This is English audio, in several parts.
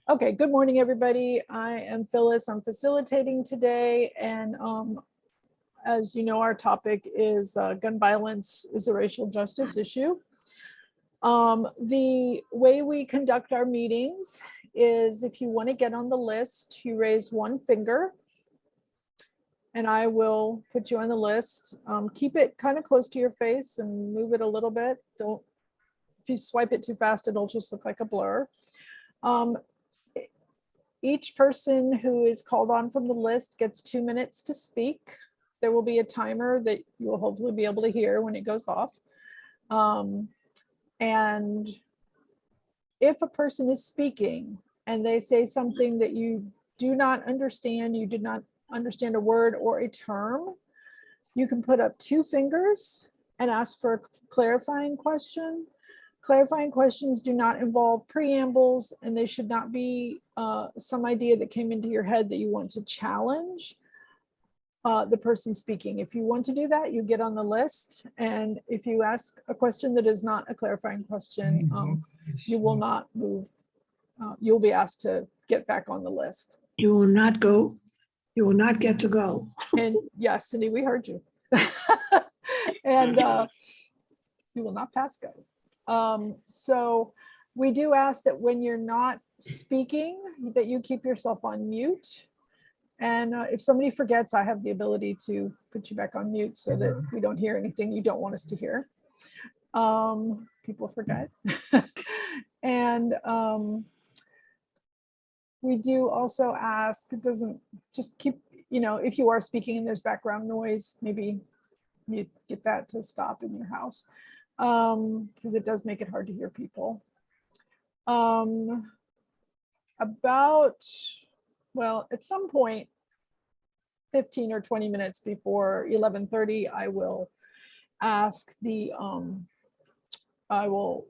Okay, good morning, everybody. I am Phyllis. I'm facilitating today. And as you know, our topic is gun violence is a racial justice issue. The way we conduct our meetings is if you want to get on the list, you raise one finger and I will put you on the list. Keep it kind of close to your face and move it a little bit. Don't, if you swipe it too fast, it'll just look like a blur. Each person who is called on from the list gets 2 minutes to speak. There will be a timer that you will hopefully be able to hear when it goes off. And if a person is speaking and they say something that you do not understand, you did not understand a word or a term, you can put up 2 fingers and ask for a clarifying question. Clarifying questions do not involve preambles, and they should not be some idea that came into your head that you want to challenge the person speaking. If you want to do that, you get on the list. And if you ask a question that is not a clarifying question, you will not move. You'll be asked to get back on the list. You will not go. You will not get to go. And yes, Cindy, we heard you. And you will not pass go. So we do ask that when you're not speaking, that you keep yourself on mute. And if somebody forgets, I have the ability to put you back on mute so that we don't hear anything you don't want us to hear. People forget. And we do also ask, it doesn't just keep, you know, if you are speaking and there's background noise, maybe you get that to stop in your house. Because it does make it hard to hear people. Well, at some point, 15 or 20 minutes before 11:30, I will ask I will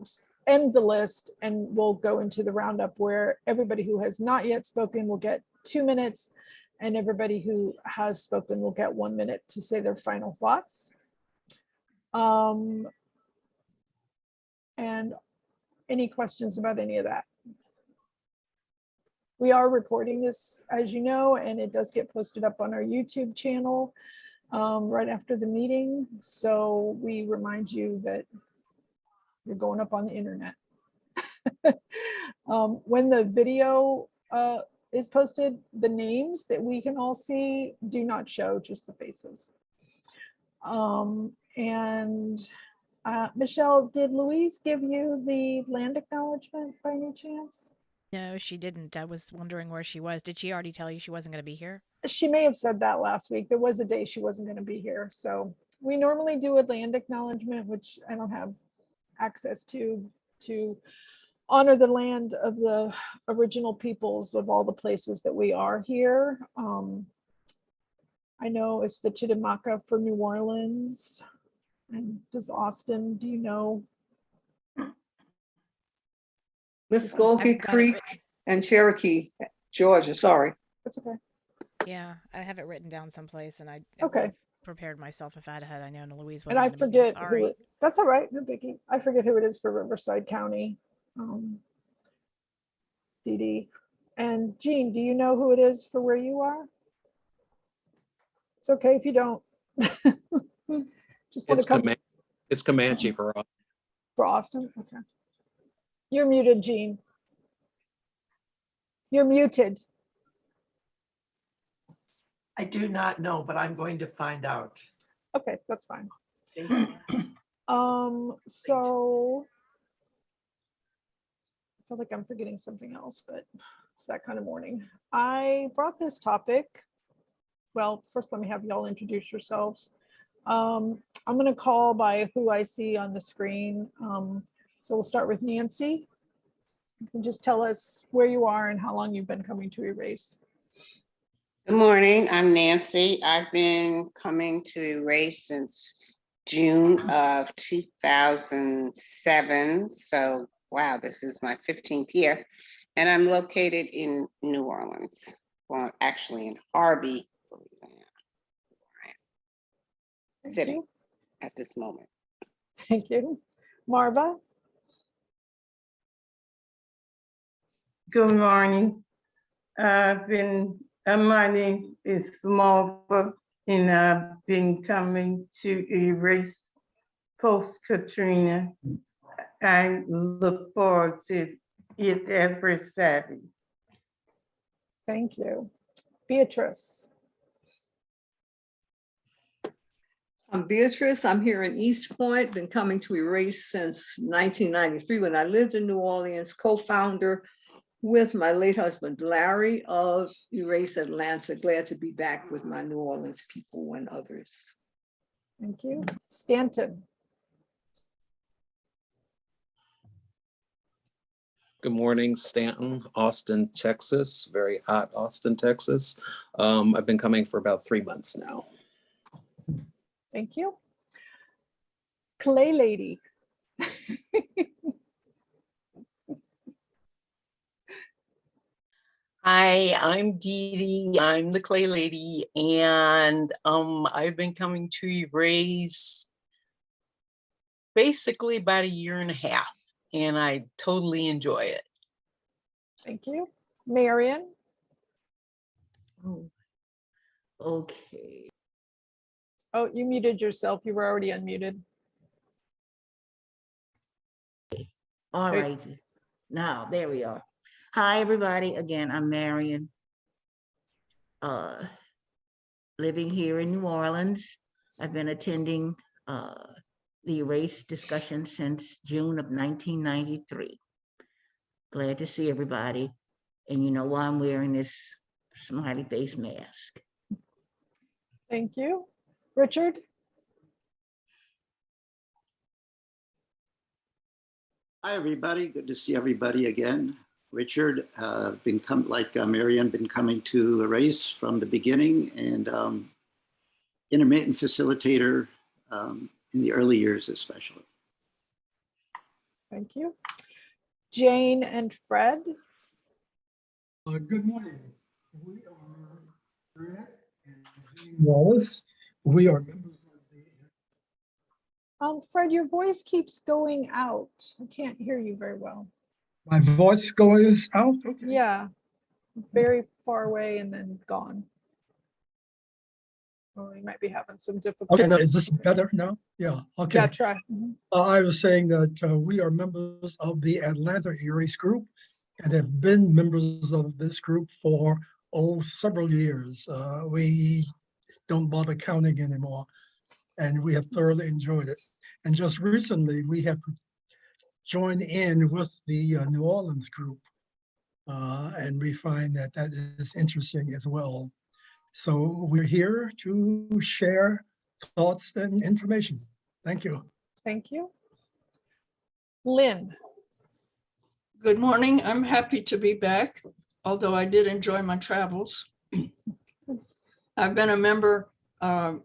end the list and we'll go into the roundup where everybody who has not yet spoken will get 2 minutes and everybody who has spoken will get 1 minute to say their final thoughts. And any questions about any of that? We are recording this, as you know, and it does get posted up on our YouTube channel right after the meeting. So we remind you that you're going up on the internet. When the video is posted, the names that we can all see do not show, just the faces. Michelle, did Louise give you the land acknowledgement by any chance? No, she didn't. I was wondering where she was. Did she already tell you she wasn't going to be here? She may have said that last week. There was a day she wasn't going to be here. So we normally do a land acknowledgement, which I don't have access to honor the land of the original peoples of all the places that we are here. I know it's the Chittimaka for New Orleans. And does Austin, do you know? Muskogee Creek and Cherokee, Georgia, sorry. That's okay. Yeah, I have it written down someplace and I Okay. Prepared myself if I had known Louise And wasn't I gonna be here. forget who it, that's all right, no biggie. I forget who it is for Riverside County. Dee Dee. And Jean, do you know who it is for where you are? It's okay if you don't. Just want to come It's Comanche for us. for Austin. Okay. You're muted, Jean. You're muted. I do not know, but I'm going to find out. Okay, that's fine. So I feel like I'm forgetting something else, but it's that kind of morning. I brought this topic. Well, first let me have y'all introduce yourselves. I'm going to call by who I see on the screen. So we'll start with Nancy. You can just tell us where you are and how long you've been coming to Erace. Good morning, I'm Nancy. I've been coming to Erace since June of 2007. So, wow, this is my 15th year. And I'm located in New Orleans. Well, actually in Harvey, Louisiana. Sitting at this moment. Thank you. Marva? Good morning. My name is Marva, and I've been coming to Erase post Katrina. I look forward to it every Saturday. Thank you. Beatrice. I'm Beatrice. I'm here in East Point, been coming to Erace since 1993 when I lived in New Orleans, co-founder with my late husband, Larry, of Erace Atlanta. Glad to be back with my New Orleans people and others. Thank you. Stanton. Good morning, Stanton, Austin, Texas. Very hot Austin, Texas. I've been coming for about 3 months now. Thank you. Clay Lady. Hi, I'm Dee Dee. I'm the Clay Lady, and I've been coming to Erase basically about 1.5 years, and I totally enjoy it. Thank you. Marion. Oh, okay. Oh, you muted yourself. You were already unmuted. All Hey. right. Now, there we are. Hi, everybody. Again, I'm Marion. Living here in New Orleans. I've been attending the Erase discussion since June of 1993. Glad to see everybody. And you know why I'm wearing this smiley face mask. Thank you. Richard. Hi, everybody. Good to see everybody again. Richard, like Marianne, been coming to Erase from the beginning and intermittent facilitator in the early years, especially. Thank you. Jane and Fred. Good morning. We are Fred and Jane Wallace. We are members of the... Fred, your voice keeps going out. I can't hear you very well. My voice goes out? Okay. Yeah, very far away and then gone. Oh, you might be having some difficulty. Okay, now, is this better now? Yeah, okay. Yeah, try. Mhm. I was saying that we are members of the Atlanta Erase group and have been members of this group for, several years. We don't bother counting anymore, and we have thoroughly enjoyed it. And just recently, we have joined in with the New Orleans group, and we find that that is interesting as well. So we're here to share thoughts and information. Thank you. Thank you. Lynn. Good morning. I'm happy to be back, although I did enjoy my travels. I've been a member of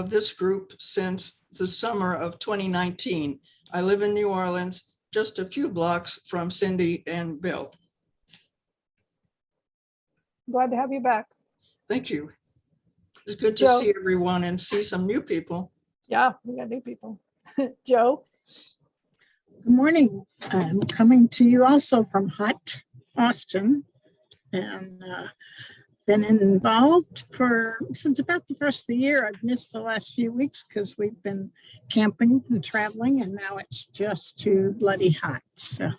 this group since the summer of 2019. I live in New Orleans, just a few blocks from Cindy and Bill. Glad to have you back. Thank you. It's good to Joe. see everyone and see some new people. Yeah, we got new people. Joe. Good morning. I'm coming to you also from hot Austin, and been involved since about the first of the year. I've missed the last few weeks because we've been camping and traveling, and now it's just too bloody hot. So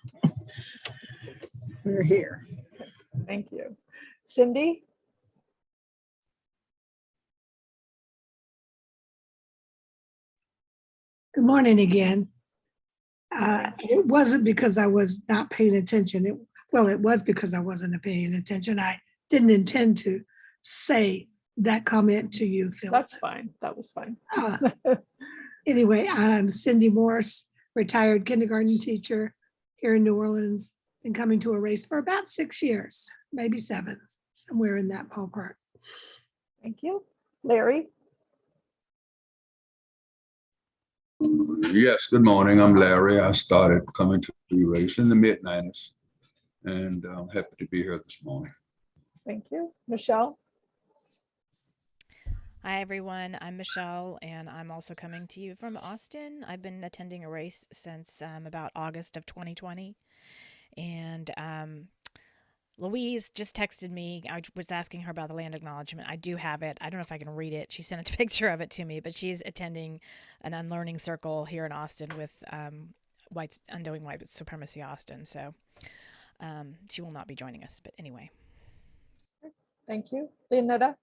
we're here. Thank you. Cindy. Good morning again. It wasn't because I was not paying attention. It was because I wasn't paying attention. I didn't intend to say that comment to you, Phil. That's fine. That was fine. Anyway, I'm Cindy Morse, retired kindergarten teacher here in New Orleans, and coming to Erase for about 6 years, maybe 7, somewhere in that ballpark. Thank you. Larry. Yes, good morning. I'm Larry. I started coming to Erase in the mid-90s, and I'm happy to be here this morning. Thank you. Michelle. Hi, everyone. I'm Michelle, and I'm also coming to you from Austin. I've been attending Erase since about August of 2020, and Louise just texted me. I was asking her about the land acknowledgement. I do have it. I don't know if I can read it. She sent a picture of it to me, but she's attending an unlearning circle here in Austin with Undoing White Supremacy Austin. So she will not be joining us. But anyway. Thank you. Leonetta?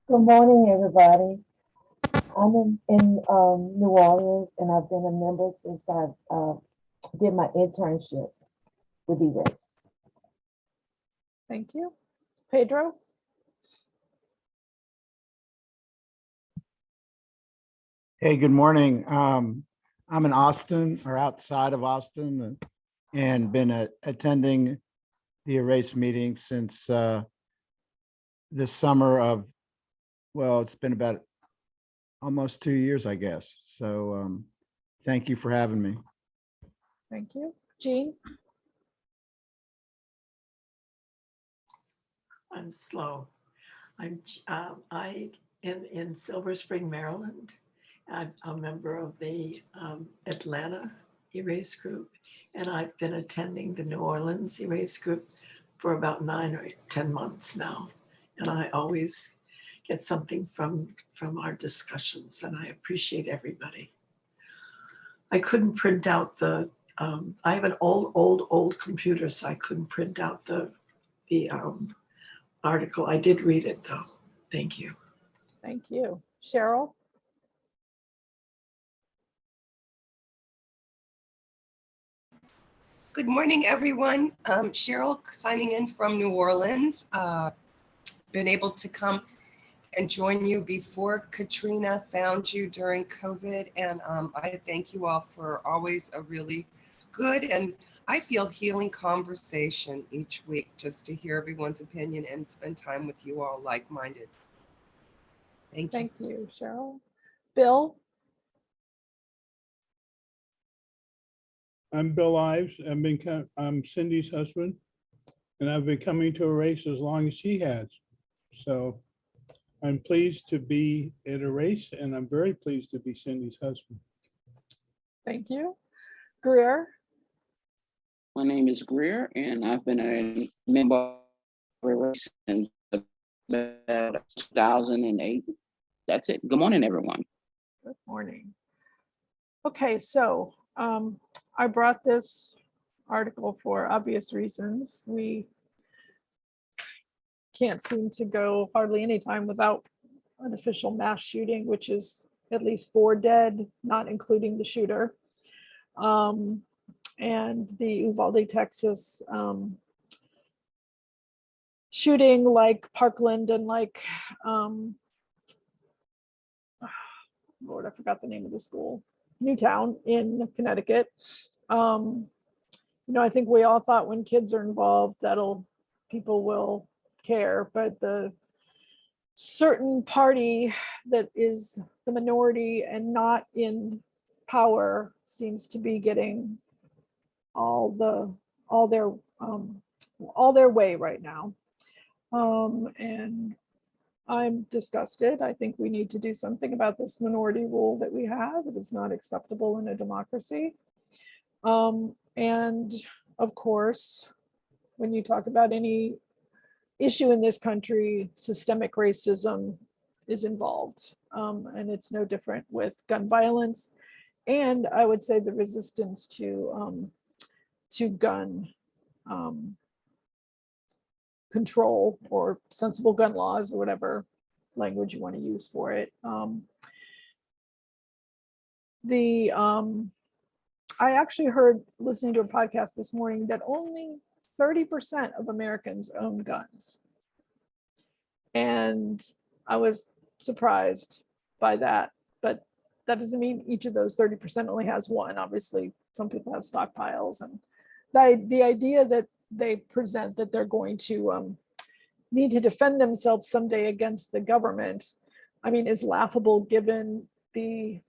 Good morning, everybody. I'm in New Orleans, and I've been a member since I did my internship with Erace. Thank you. Pedro? Hey, good morning. I'm in Austin or outside of Austin and been attending the Erace meeting since this summer of, well, it's been about almost 2 years, I guess. So thank you for having me. Thank you. Jean? I'm slow. I in Silver Spring, Maryland. I'm a member of the Atlanta Erace Group, and I've been attending the New Orleans Erace Group for about 9 or 10 months now. And I always get something from our discussions, and I appreciate everybody. I couldn't print out the, I have an old computer, so I couldn't print out the article. I did read it though. Thank you. Thank you. Cheryl? Good morning, everyone. Cheryl signing in from New Orleans. Been able to come and join you before Katrina found you during COVID. And I thank you all for always a really good and I feel healing conversation each week, just to hear everyone's opinion and spend time with you all like-minded. Thank you. Thank you, Cheryl. Bill? I'm Bill Ives. I'm Cindy's husband, and I've been coming to Erace as long as she has. So I'm pleased to be at Erace, and I'm very pleased to be Cindy's husband. Thank you. Greer? My name is Greer, and I've been a member of Erace since 2008. That's it. Good morning, everyone. Good morning. Okay, so I brought this article for obvious reasons. We can't seem to go hardly any time without an official mass shooting, which is at least 4 dead, not including the shooter. And the Uvalde, Texas shooting, like Parkland and like, Lord, I forgot the name of the school, Newtown in Connecticut. You know, I think we all thought when kids are involved, people will care, but the certain party that is the minority and not in power seems to be getting all their way right now. And I'm disgusted. I think we need to do something about this minority rule that we have. It is not acceptable in a democracy. And of course, when you talk about any issue in this country, systemic racism is involved. And it's no different with gun violence. And I would say the resistance to gun control or sensible gun laws or whatever language you want to use for it. I actually heard, listening to a podcast this morning, that only 30% of Americans own guns. And I was surprised by that, but that doesn't mean each of those 30% only has one. Obviously, some people have stockpiles, and the idea that they present that they're going to need to defend themselves someday against the government, I mean, is laughable given the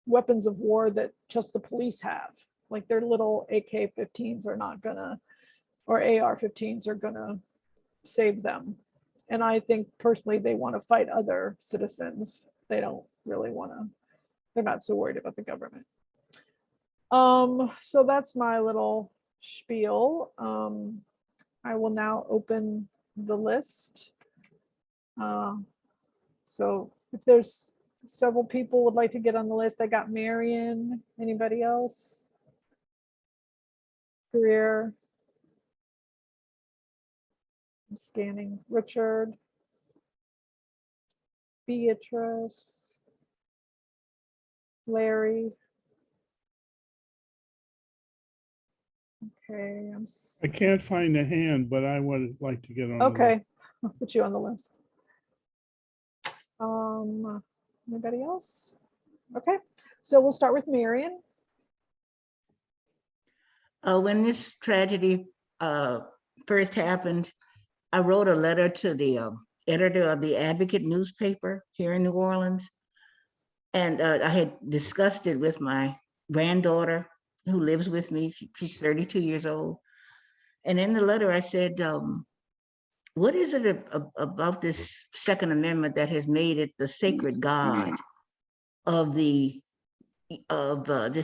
weapons of war that just the police have. Like their little AK-15s are not gonna, or AR-15s are gonna save them. And I think personally they want to fight other citizens. They don't really want to, they're not so worried about the government. So that's my little spiel. I will now open the list. So if there's several people would like to get on the list, I got Marion. Anybody else? Greer. I'm scanning. Richard. Beatrice. Larry. Okay, I can't find a hand, but I would like to get on. the list. okay. I'll put you on the list. Anybody else? Okay, so we'll start with Marion. When this tragedy first happened, I wrote a letter to the editor of the Advocate newspaper here in New Orleans. And I had discussed it with my granddaughter who lives with me. She's 32 years old. And in the letter, I said, what is it about this Second Amendment that has made it the sacred god of this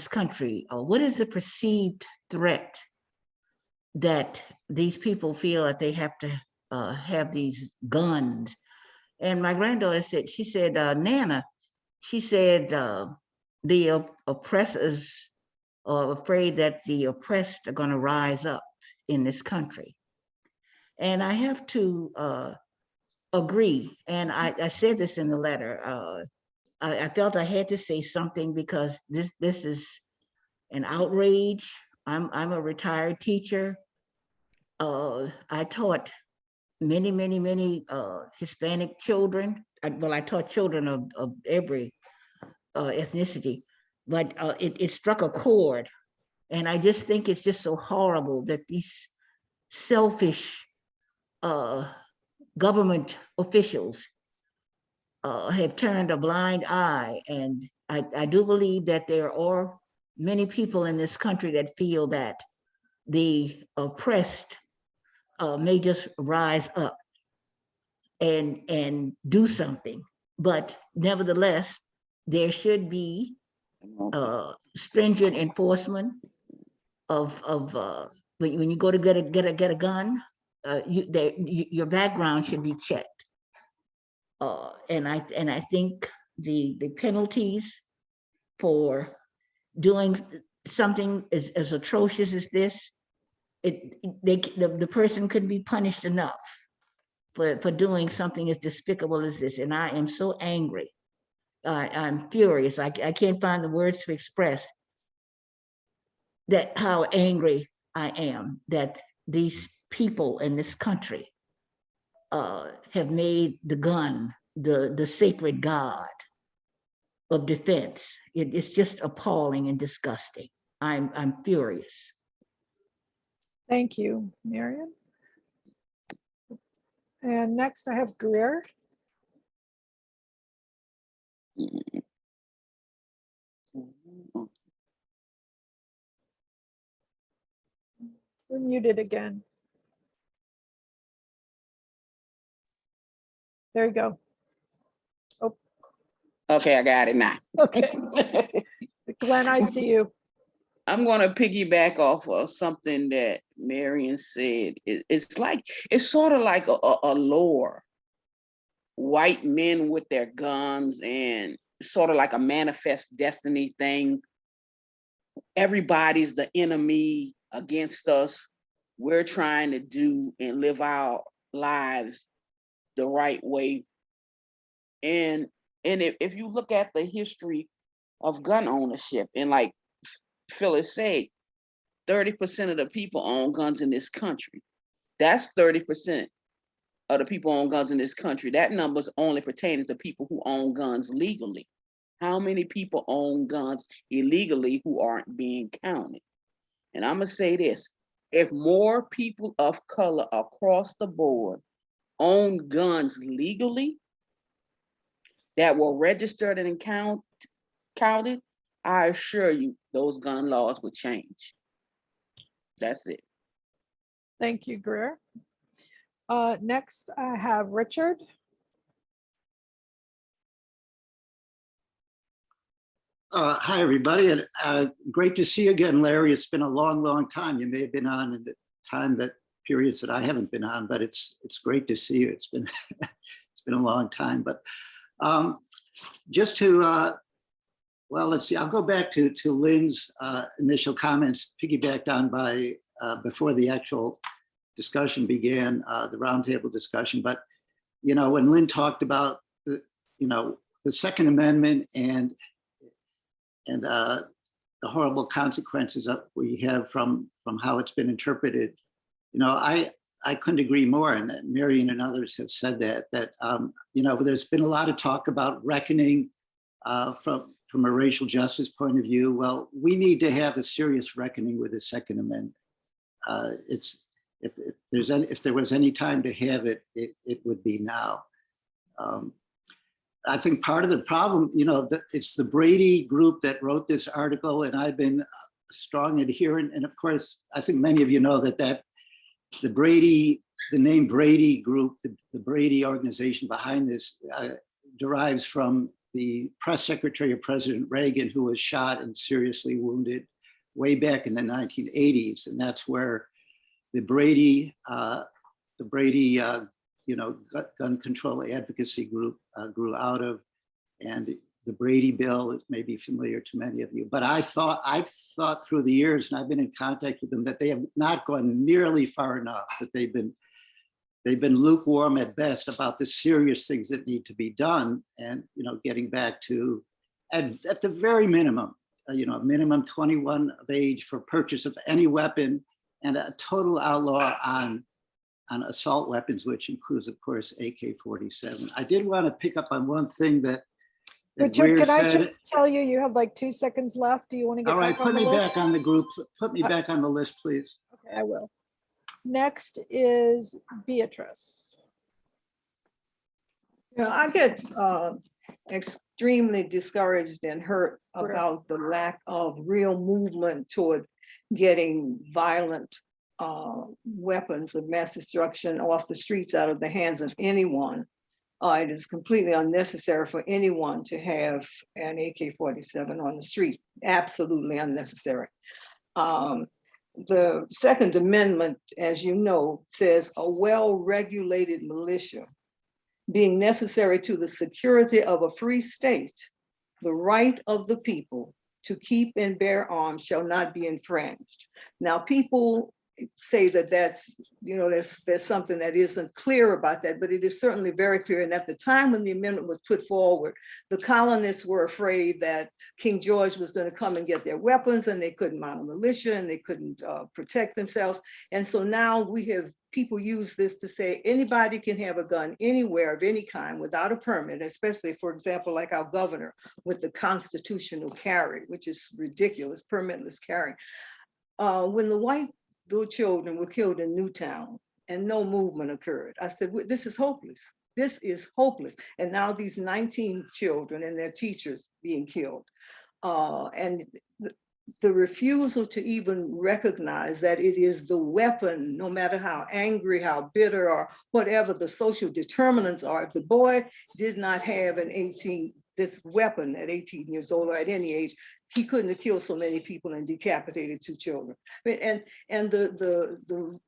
country? What is the perceived threat that these people feel that they have to have these guns? And my granddaughter said, she said, Nana, she said, the oppressors are afraid that the oppressed are going to rise up in this country. And I have to agree. And I said this in the letter. I felt I had to say something because this is an outrage. I'm a retired teacher. I taught many Hispanic children. I taught children of every ethnicity, but it struck a chord. And I just think it's just so horrible that these selfish government officials have turned a blind eye. And I do believe that there are many people in this country that feel that the oppressed may just rise up and do something. But nevertheless, there should be stringent enforcement of when you go to get a gun, your background should be checked. And I think the penalties for doing something as atrocious as this, the person could be punished enough for doing something as despicable as this. And I am so angry. I'm furious. I can't find the words to express that how angry I am that these people in this country have made the gun the sacred god of defense. It's just appalling and disgusting. I'm furious. Thank you, Marion. And next I have Greer. We're muted again. There you go. Oh. Okay, I got it now. Okay. Glenn, I see you. I'm going to piggyback off of something that Marion said. It's sort of like a lore. White men with their guns and sort of like a manifest destiny thing. Everybody's the enemy against us. We're trying to do and live our lives the right way. And if you look at the history of gun ownership, and like Phyllis said, 30% of the people own guns in this country. That's 30% of the people own guns in this country. That number's only pertaining to people who own guns legally. How many people own guns illegally who aren't being counted? And I'm gonna say this, if more people of color across the board own guns legally that were registered and counted, I assure you those gun laws would change. That's it. Thank you, Greer. Next, I have Richard. Hi, everybody, and great to see you again, Larry. It's been a long, long time. You may have been on in the time that periods that I haven't been on, but it's great to see you. It's been it's been a long time. But just to well, let's see. I'll go back to Lynn's initial comments, piggybacked on by before the actual discussion began, the roundtable discussion. But you know, when Lynn talked about the Second Amendment and the horrible consequences that we have from how it's been interpreted, you know, I couldn't agree more. And that Marion and others have said that you know, there's been a lot of talk about reckoning from a racial justice point of view. Well, we need to have a serious reckoning with the Second Amendment. If there was any time to have it, it would be now. I think part of the problem, you know, it's the Brady group that wrote this article, and I've been a strong adherent. And of course, I think many of you know that the name Brady group, the Brady organization behind this derives from the press secretary of President Reagan, who was shot and seriously wounded way back in the 1980s. And that's where the Brady you know, gun control advocacy group grew out of, and the Brady bill is maybe familiar to many of you. But I've thought through the years, and I've been in contact with them, that they have not gone nearly far enough, that they've been lukewarm at best about the serious things that need to be done. And, you know, getting back to, at the very minimum, you know, minimum 21 of age for purchase of any weapon, and a total outlaw on assault weapons, which includes, of course, AK-47. I did want to pick up on one thing that Richard, Greer can I said. just tell you, you have like 2 seconds left. Do you want to get All right, back on put the me list? back on the group. Put me back on the list, please. Okay, I will. Next is Beatrice. Yeah, I get extremely discouraged and hurt about the lack of real movement toward getting violent weapons of mass destruction off the streets, out of the hands of anyone. It is completely unnecessary for anyone to have an AK-47 on the street. Absolutely unnecessary. The Second Amendment, as you know, says a well-regulated militia being necessary to the security of a free state, the right of the people to keep and bear arms shall not be infringed. Now, people say that that's, you know, there's something that isn't clear about that, but it is certainly very clear. And at the time when the amendment was put forward, the colonists were afraid that King George was going to come and get their weapons, and they couldn't mount a militia, and they couldn't protect themselves. And so now we have people use this to say anybody can have a gun anywhere of any kind without a permit, especially, for example, like our governor with the constitutional carry, which is ridiculous, permitless carry. When the white little children were killed in Newtown and no movement occurred, I said, this is hopeless. This is hopeless. And now these 19 children and their teachers being killed. And the refusal to even recognize that it is the weapon, no matter how angry, how bitter, or whatever the social determinants are. If the boy did not have this weapon at 18 years old or at any age, he couldn't have killed so many people and decapitated 2 children. And the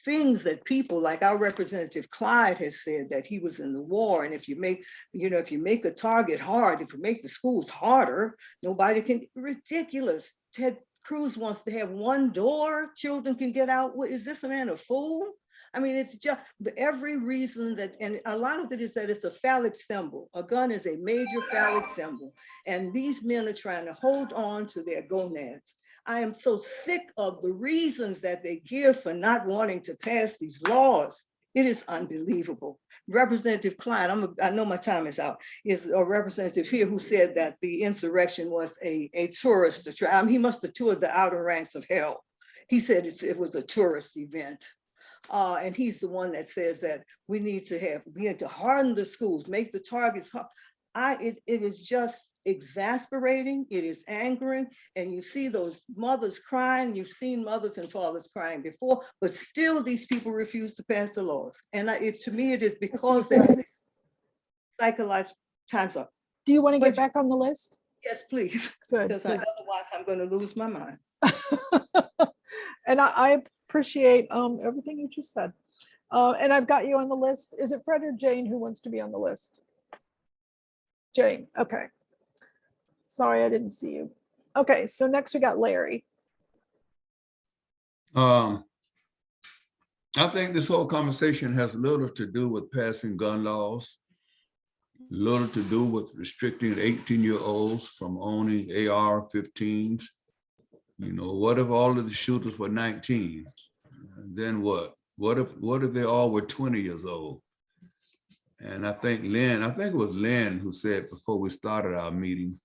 things that people like our Representative Clyde has said, that he was in the war, and if you make, you know, if you make a target hard, if you make the schools harder, nobody can. Ridiculous. Ted Cruz wants to have one door, children can get out. What, is this a man a fool? I mean, it's just every reason that, and a lot of it is that it's a phallic symbol. A gun is a major phallic symbol. And these men are trying to hold on to their gonads. I am so sick of the reasons that they give for not wanting to pass these laws. It is unbelievable. Representative Clyde, I know my time is out, is a representative here who said that the insurrection was a tourist attraction. He must have toured the outer ranks of hell. He said it was a tourist event. And he's the one that says that we need to harden the schools, make the targets hard. It is just exasperating. It is angering. And you see those mothers crying. You've seen mothers and fathers crying before, but still these people refuse to pass the laws. And to me, it is because they're psychological. Time's up. Do you want to get back on the list? Yes, please, Good. because Yes. otherwise I'm going to lose my mind. And I appreciate everything you just said. And I've got you on the list. Is it Fred or Jane who wants to be on the list? Jane, okay. Sorry, I didn't see you. Okay, so next we got Larry. I think this whole conversation has little to do with passing gun laws, little to do with restricting 18-year-olds from owning AR-15s. You know, what if all of the shooters were 19? And then what? What if they all were 20 years old? And I think it was Lynn who said before we started our meeting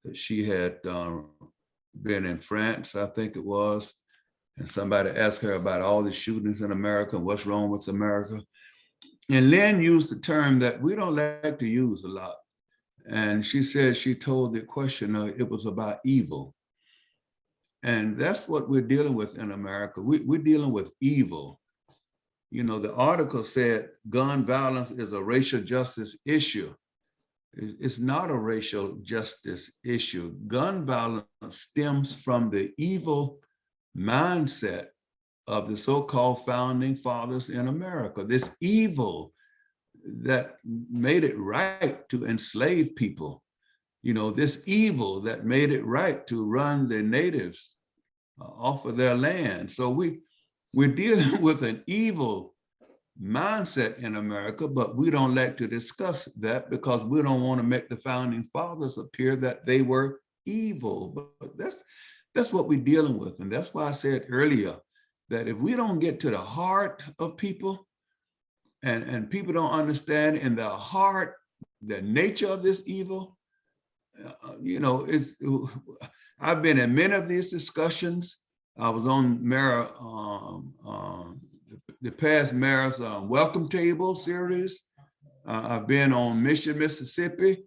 that she had been in France, I think it was, and somebody asked her about all the shootings in America and what's wrong with America. And Lynn used the term that we don't like to use a lot. And she said she told the questioner it was about evil. And that's what we're dealing with in America. We're dealing with evil. You know, the article said gun violence is a racial justice issue. It's not a racial justice issue. Gun violence stems from the evil mindset of the so-called founding fathers in America. This evil that made it right to enslave people. You know, this evil that made it right to run the natives off of their land. So we're dealing with an evil mindset in America, but we don't like to discuss that because we don't want to make the founding fathers appear that they were evil. But that's what we're dealing with. And that's why I said earlier that if we don't get to the heart of people and people don't understand in their heart the nature of this evil, you know, I've been in many of these discussions. I was on Mayor, the past mayor's welcome table series. I've been on Mission, Mississippi.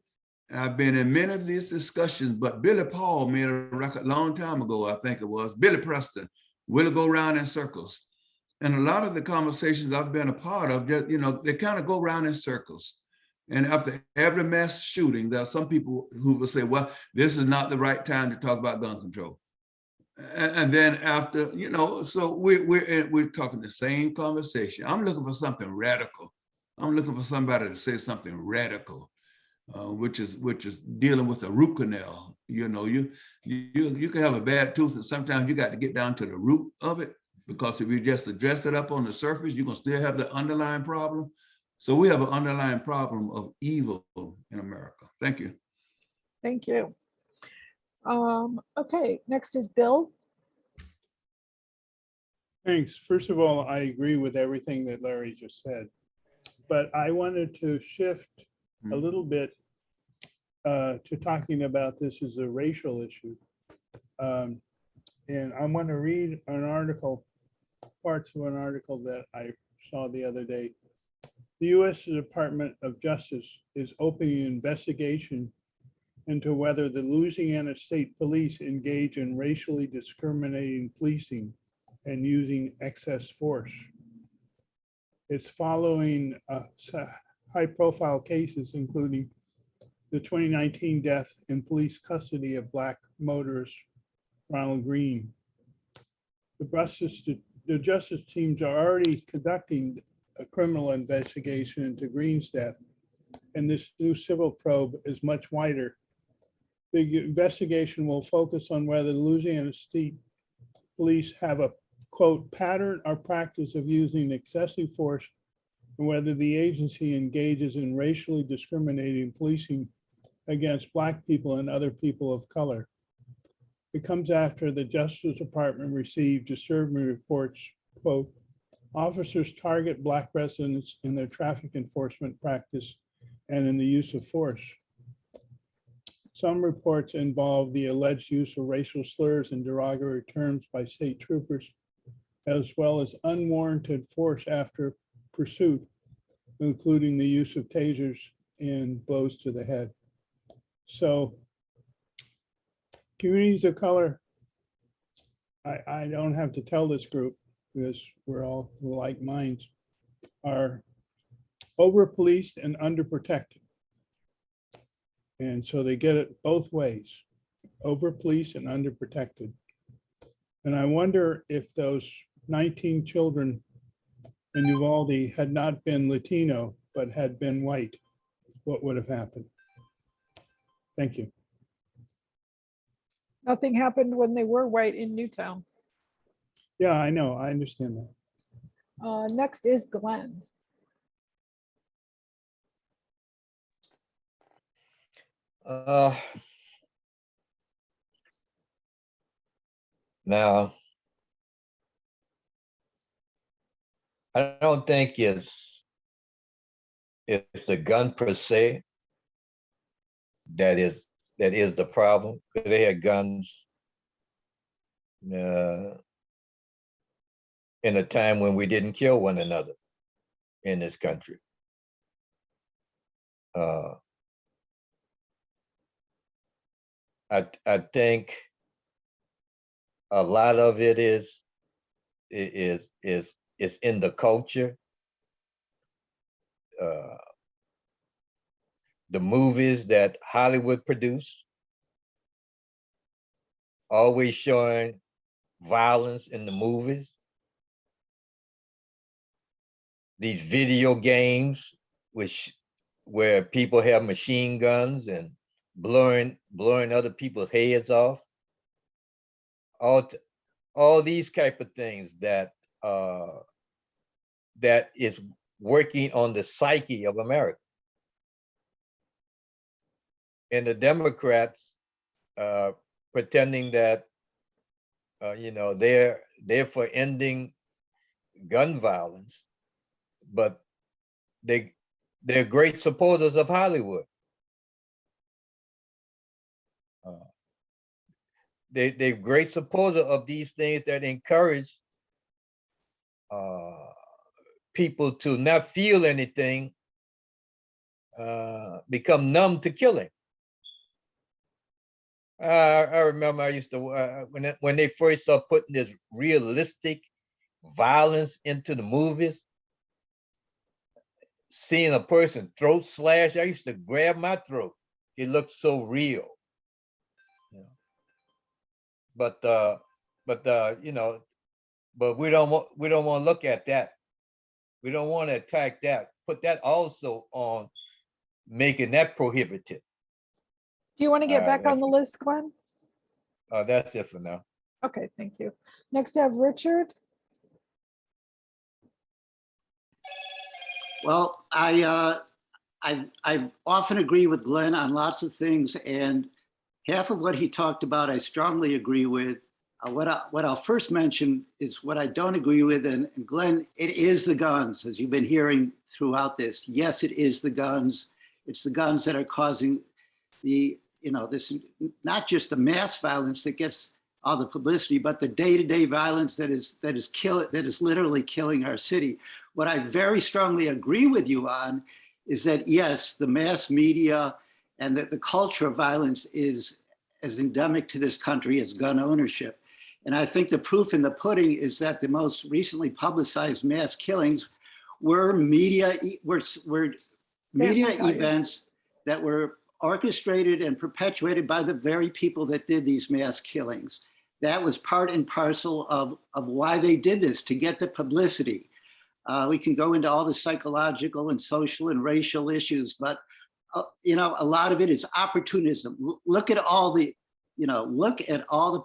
I've been in many of these discussions, but Billy Paul made a record a long time ago, I think it was, Billy Preston, will it go around in circles? And a lot of the conversations I've been a part of, just, you know, they kind of go around in circles. And after every mass shooting, there are some people who will say, well, this is not the right time to talk about gun control. And then after, you know, so we're talking the same conversation. I'm looking for something radical. I'm looking for somebody to say something radical, which is dealing with a root canal. You know, you can have a bad tooth, and sometimes you got to get down to the root of it, because if you just address it up on the surface, you're gonna still have the underlying problem. So we have an underlying problem of evil in America. Thank you. Thank you. Okay, next is Bill. Thanks. First of all, I agree with everything that Larry just said, but I wanted to shift a little bit to talking about this as a racial issue. And I'm going to read an article, parts of an article that I saw the other day. The U.S. Department of Justice is opening an investigation into whether the Louisiana State Police engage in racially discriminating policing and using excess force. It's following high-profile cases, including the 2019 death in police custody of Black motorist Ronald Green. The justice teams are already conducting a criminal investigation into Green's death, and this new civil probe is much wider. The investigation will focus on whether the Louisiana State Police have a, quote, pattern or practice of using excessive force, and whether the agency engages in racially discriminating policing against Black people and other people of color. It comes after the Justice Department received disturbing reports, quote, officers target Black residents in their traffic enforcement practice and in the use of force. Some reports involve the alleged use of racial slurs and derogatory terms by state troopers, as well as unwarranted force after pursuit, including the use of tasers and blows to the head. So communities of color, I don't have to tell this group, because we're all like minds, are over-policed and underprotected. And so they get it both ways, over police and under protected. And I wonder if those 19 children in Uvalde had not been Latino, but had been white, what would have happened? Thank you. Nothing happened when they were white in Newtown. Yeah, I know. I understand that. Next is Glenn. Now, I don't think it's the gun per se that is the problem. They had guns in a time when we didn't kill one another in this country. I think a lot of it is in the culture. The movies that Hollywood produce, always showing violence in the movies. These video games, where people have machine guns and blowing other people's heads off. All these type of things that is working on the psyche of America. And the Democrats pretending that they're for ending gun violence, but they're great supporters of Hollywood. They're great supporters of these things that encourage people to not feel anything, become numb to killing. I remember I used to, when they first started putting this realistic violence into the movies, seeing a person throat slash, I used to grab my throat. It looked so real. But we don't want to look at that. We don't want to attack that. Put that also on making that prohibited. Do you want to get back on the list, Glenn? That's it for now. Okay, thank you. Next I have Richard. Well, I often agree with Glenn on lots of things, and half of what he talked about, I strongly agree with. What I'll first mention is what I don't agree with, and Glenn, it is the guns, as you've been hearing throughout this. Yes, it is the guns. It's the guns that are causing this, not just the mass violence that gets all the publicity, but the day-to-day violence that is literally killing our city. What I very strongly agree with you on is that, yes, the mass media and the culture of violence is as endemic to this country as gun ownership. And I think the proof in the pudding is that the most recently publicized mass killings were media events that were orchestrated and perpetuated by the very people that did these mass killings. That was part and parcel of why they did this, to get the publicity. We can go into all the psychological and social and racial issues, but a lot of it is opportunism. Look at all the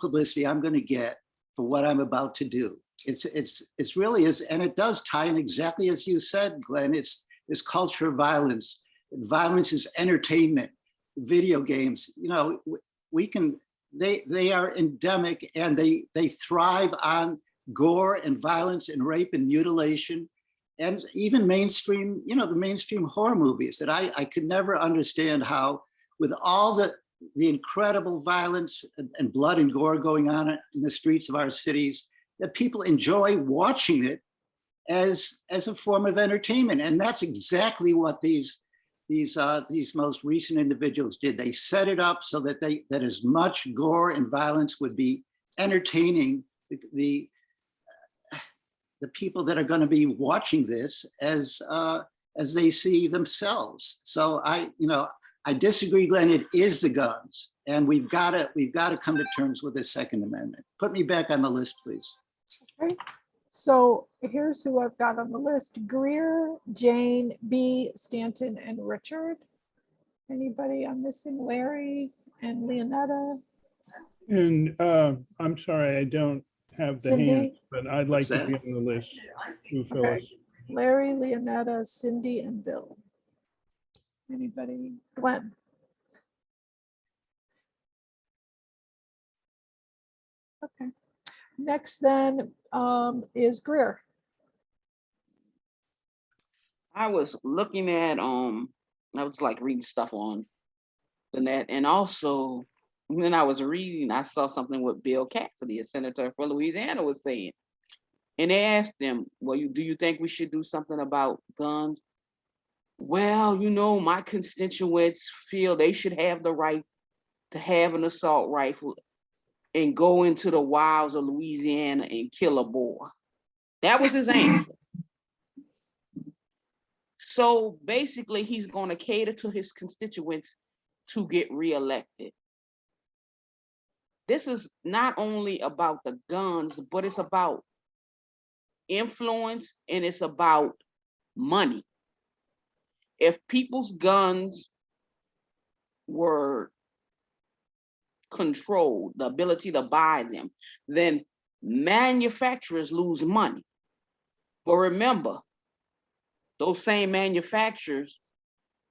publicity I'm going to get for what I'm about to do. It's really is, and it does tie in exactly as you said, Glenn. It's this culture of violence. Violence is entertainment. Video games, they are endemic, and they thrive on gore and violence and rape and mutilation, and even mainstream, the mainstream horror movies that I could never understand how, with all the incredible violence and blood and gore going on in the streets of our cities, that people enjoy watching it as a form of entertainment. And that's exactly what these most recent individuals did. They set it up so that that as much gore and violence would be entertaining the people that are going to be watching this as they see themselves. So I disagree, Glenn. It is the guns, and we've got to come to terms with the Second Amendment. Put me back on the list, please. Okay. So here's who I've got on the list: Greer, Jane, B, Stanton, and Richard. Anybody I'm missing? Larry and Leonetta. And I'm sorry, I don't have the Cindy? hands, but I'd like What's to be on the list through Okay. Phyllis. Larry, Leonetta, Cindy, and Bill. Anybody? Glenn? Okay. Next then is Greer. I was looking at I was like reading stuff on the net, and also when I was reading, I saw something what Bill Cassidy, a senator for Louisiana, was saying. And they asked him, well, do you think we should do something about guns? Well, you know, my constituents feel they should have the right to have an assault rifle and go into the wilds of Louisiana and kill a boar. That was his answer. So basically, he's going to cater to his constituents to get reelected. This is not only about the guns, but it's about influence and it's about money. If people's guns were controlled, the ability to buy them, then manufacturers lose money. But remember, those same manufacturers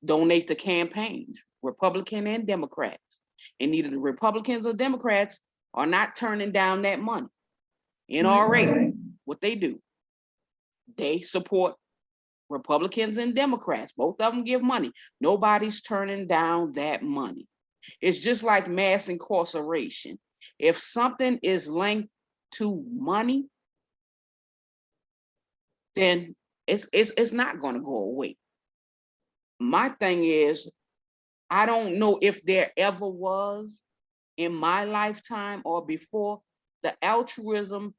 donate to campaigns, Republican and Democrats. And neither the Republicans or Democrats are not turning down that money. NRA, what they do, they support Republicans and Democrats. Both of them give money. Nobody's turning down that money. It's just like mass incarceration. If something is linked to money, then it's not going to go away. My thing is, I don't know if there ever was in my lifetime or before the altruism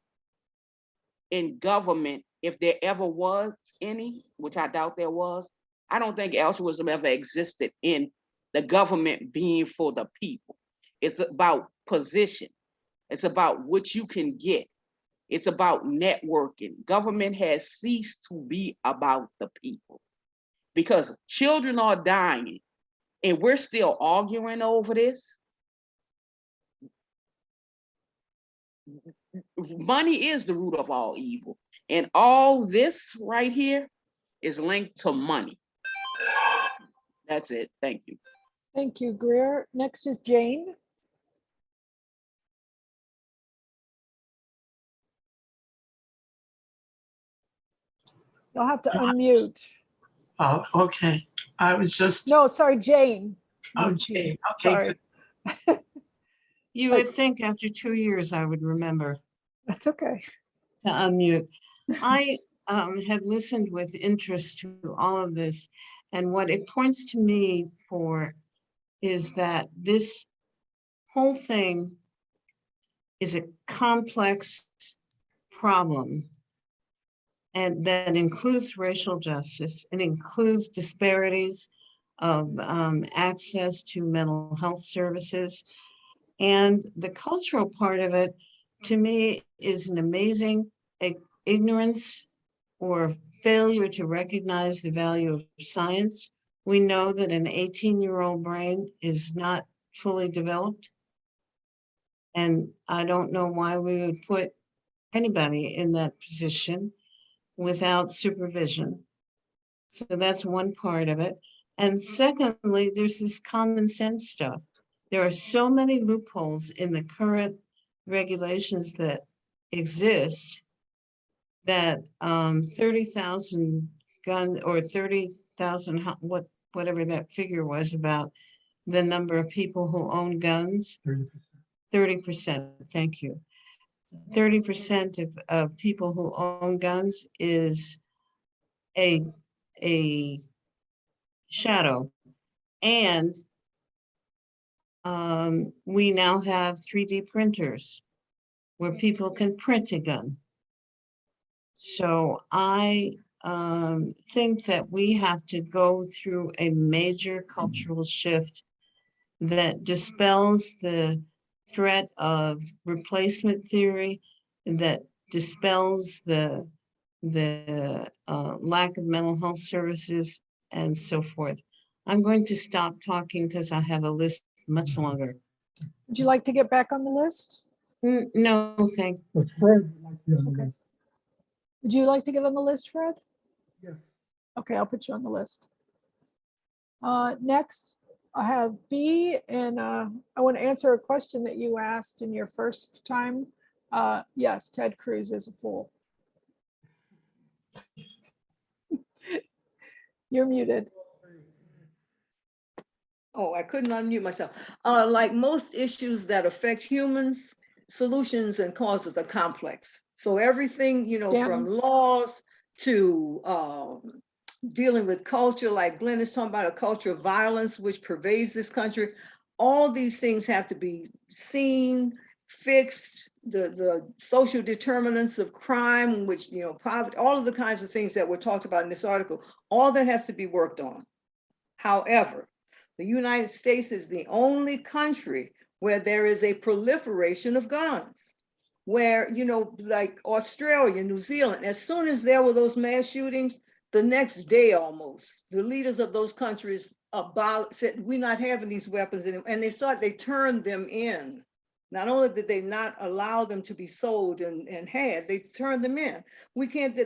in government, if there ever was any, which I doubt there was. I don't think altruism ever existed in the government being for the people. It's about position. It's about what you can get. It's about networking. Government has ceased to be about the people because children are dying and we're still arguing over this. Money is the root of all evil. And all this right here is linked to money. That's it. Thank you. Thank you, Greer. Next is Jane. You'll have to unmute. Oh, okay. I was just. No, sorry, Jane. Oh, Not Jane. Okay. Sorry. You would think after 2 years I would remember That's okay. to unmute. I have listened with interest to all of this, and what it points to me for is that this whole thing is a complex problem, and that includes racial justice. It includes disparities of access to mental health services. And the cultural part of it, to me, is an amazing ignorance or failure to recognize the value of science. We know that an 18-year-old brain is not fully developed. And I don't know why we would put anybody in that position without supervision. So that's one part of it. And secondly, there's this common sense stuff. There are so many loopholes in the current regulations that exist that 30,000 gun or 30,000, whatever that figure was about the number of people who own guns. 30%, thank you. 30% of people who own guns is a shadow. And we now have 3D printers where people can print a gun. So I think that we have to go through a major cultural shift that dispels the threat of replacement theory, that dispels the lack of mental health services and so forth. I'm going to stop talking because I have a list much longer. Would you like to get back on the list? No, thank But Fred would like to be on the Okay. list. Would you like to get on the list, Fred? Yes. Okay, I'll put you on the list. Next, I have B, and I want to answer a question that you asked in your first time. Yes, Ted Cruz is a fool. You're muted. Oh, I couldn't unmute myself. Like most issues that affect humans, solutions and causes are complex. So everything, you know, from Stanton? laws to dealing with culture, like Glenn is talking about a culture of violence which pervades this country. All these things have to be seen, fixed, the social determinants of crime, which, you know, poverty, all of the kinds of things that were talked about in this article, all that has to be worked on. However, the United States is the only country where there is a proliferation of guns, where, you know, like Australia, New Zealand, as soon as there were those mass shootings, the next day almost, the leaders of those countries said, we're not having these weapons anymore. And they turned them in. Not only did they not allow them to be sold and had, they turned them in. We can't,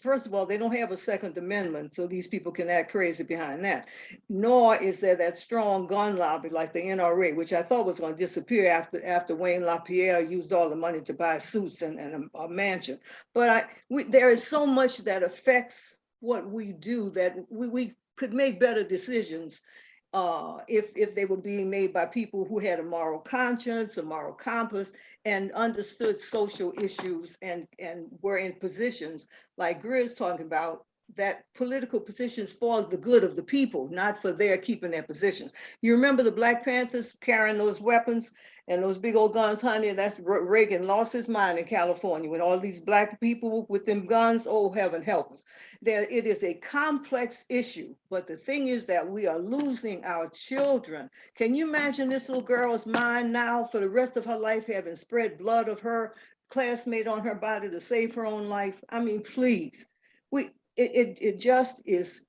first of all, they don't have a Second Amendment, so these people can act crazy behind that. Nor is there that strong gun lobby like the NRA, which I thought was going to disappear after Wayne LaPierre used all the money to buy suits and a mansion. But there is so much that affects what we do that we could make better decisions if they were being made by people who had a moral conscience, a moral compass, and understood social issues and were in positions like Greer's talking about, that political positions for the good of the people, not for their keeping their positions. You remember the Black Panthers carrying those weapons and those big old guns, honey? That's Reagan lost his mind in California when all these Black people with them guns, oh, heaven help us. It is a complex issue, but the thing is that we are losing our children. Can you imagine this little girl's mind now for the rest of her life having spread blood of her classmate on her body to save her own life? I mean, please. It just is,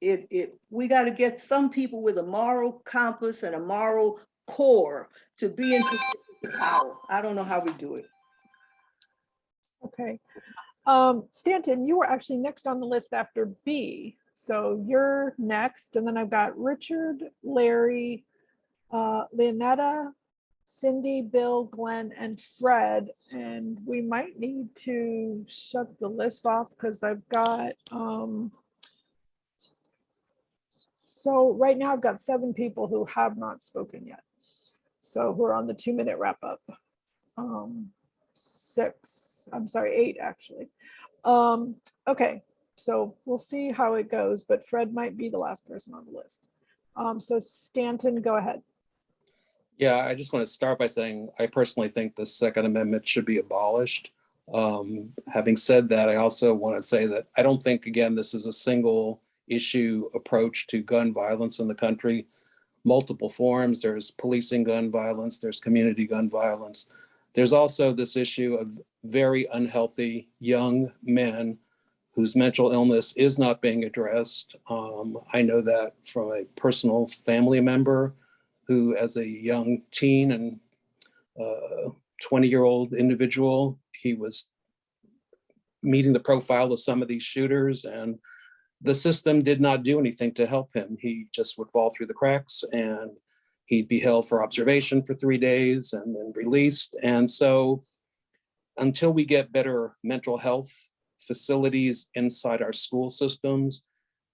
we got to get some people with a moral compass and a moral core to be in position of power. I don't know how we do it. Okay. Stanton, you were actually next on the list after B. So you're next. And then I've got Richard, Larry, Leonetta, Cindy, Bill, Glenn, and Fred. And we might need to shut the list off because I've got, so right now I've got 7 people who have not spoken yet. So we're on the 2-minute wrap up. 8 actually. Okay, so we'll see how it goes, but Fred might be the last person on the list. So Stanton, go ahead. Yeah, I just want to start by saying I personally think the Second Amendment should be abolished. Having said that, I also want to say that I don't think, again, this is a single issue approach to gun violence in the country. Multiple forms, there's policing gun violence, there's community gun violence. There's also this issue of very unhealthy young men whose mental illness is not being addressed. I know that from a personal family member who, as a young teen and 20-year-old individual, he was meeting the profile of some of these shooters, and the system did not do anything to help him. He just would fall through the cracks, and he'd be held for observation for 3 days and then released. And so until we get better mental health facilities inside our school systems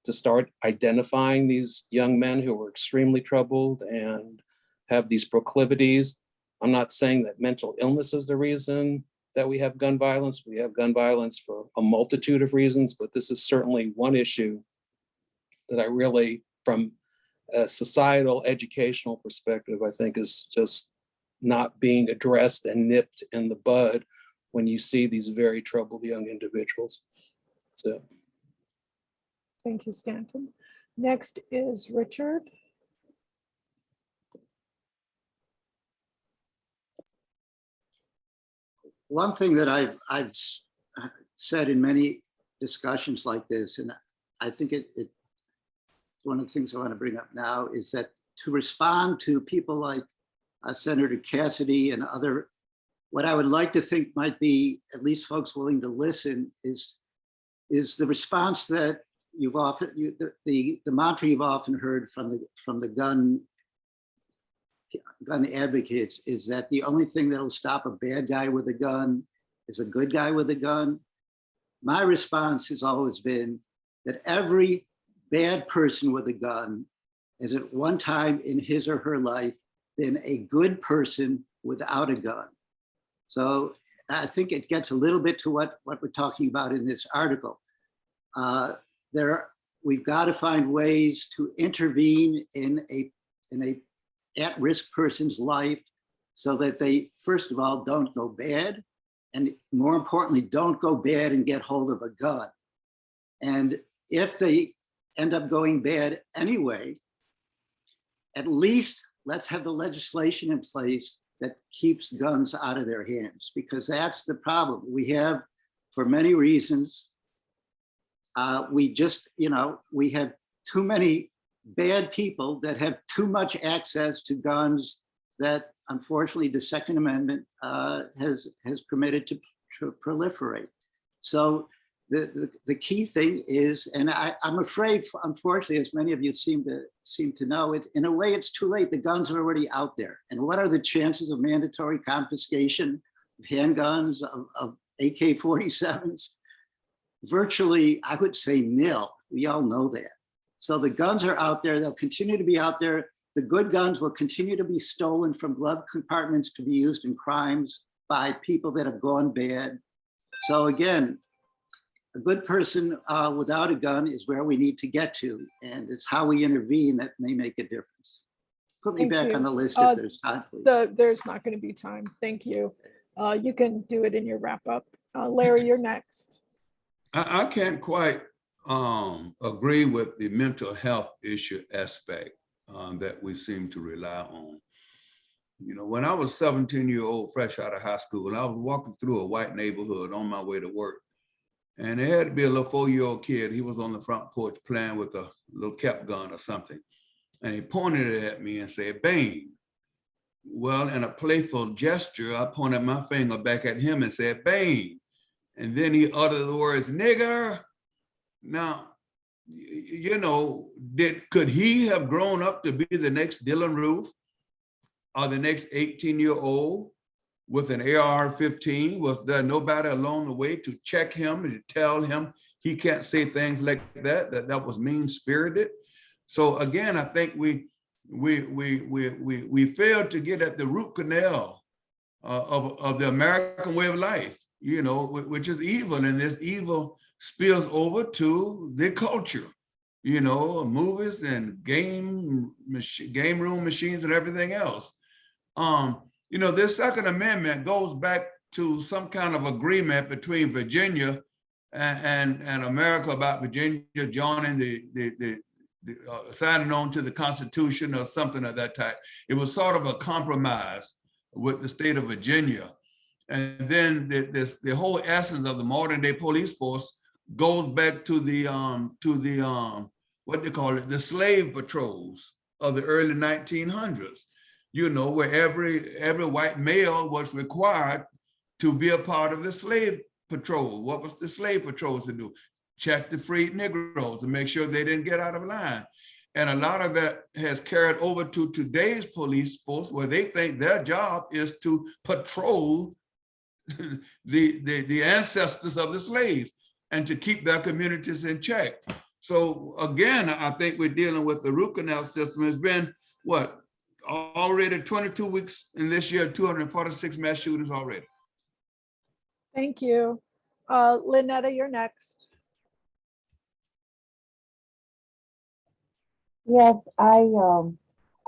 to start identifying these young men who are extremely troubled and have these proclivities, I'm not saying that mental illness is the reason that we have gun violence. We have gun violence for a multitude of reasons, but this is certainly one issue that I really, from a societal educational perspective, I think is just not being addressed and nipped in the bud when you see these very troubled young individuals. So. Thank you, Stanton. Next is Richard. One thing that I've said in many discussions like this, and I think it's one of the things I want to bring up now, is that to respond to people like Senator Cassidy and other, what I would like to think might be at least folks willing to listen is the response that you've often, the mantra you've often heard from the gun advocates is that the only thing that'll stop a bad guy with a gun is a good guy with a gun. My response has always been that every bad person with a gun has at one time in his or her life been a good person without a gun. So I think it gets a little bit to what we're talking about in this article. We've got to find ways to intervene in a at-risk person's life so that they, first of all, don't go bad, and more importantly, don't go bad and get hold of a gun. And if they end up going bad anyway, at least let's have the legislation in place that keeps guns out of their hands, because that's the problem. We have, for many reasons, we have too many bad people that have too much access to guns that unfortunately the Second Amendment has permitted to proliferate. So the key thing is, and I'm afraid, unfortunately, as many of you seem to know, it in a way it's too late. The guns are already out there. And what are the chances of mandatory confiscation of handguns, of AK-47s? Virtually, I would say nil. We all know that. So the guns are out there. They'll continue to be out there. The good guns will continue to be stolen from glove compartments to be used in crimes by people that have gone bad. So again, a good person without a gun is where we need to get to. And it's how we intervene that may make a difference. Put me Thank back you. on the list if there's time, please. There's not going to be time. Thank you. You can do it in your wrap up. Larry, you're next. I can't quite agree with the mental health issue aspect that we seem to rely on. You know, when I was 17-year-old, fresh out of high school, and I was walking through a white neighborhood on my way to work, and there had to be a little 4-year-old kid. He was on the front porch playing with a little cap gun or something, and he pointed it at me and said, "Bang." Well, in a playful gesture, I pointed my finger back at him and said, "Bang." And then he uttered the words, "Nigger." Now, you know, could he have grown up to be the next Dylan Roof or the next 18-year-old with an AR-15? Was there nobody along the way to check him and to tell him he can't say things like that, that was mean-spirited? So again, I think we failed to get at the root canal of the American way of life, you know, which is evil, and this evil spills over to the culture, you know, movies and game room machines and everything else. You know, this Second Amendment goes back to some kind of agreement between Virginia and America about Virginia joining signing on to the Constitution or something of that type. It was sort of a compromise with the state of Virginia. And then the whole essence of the modern day police force goes back to the what they call it, the slave patrols of the early 1900s, you know, where every white male was required to be a part of the slave patrol. What was the slave patrols to do? Check the freed Negroes to make sure they didn't get out of line. And a lot of that has carried over to today's police force, where they think their job is to patrol the ancestors of the slaves and to keep their communities in check. So again, I think we're dealing with the root canal system. It's been, what, already 22 weeks in this year, 246 mass shootings already. Thank you. Lynetta, you're next. Yes, I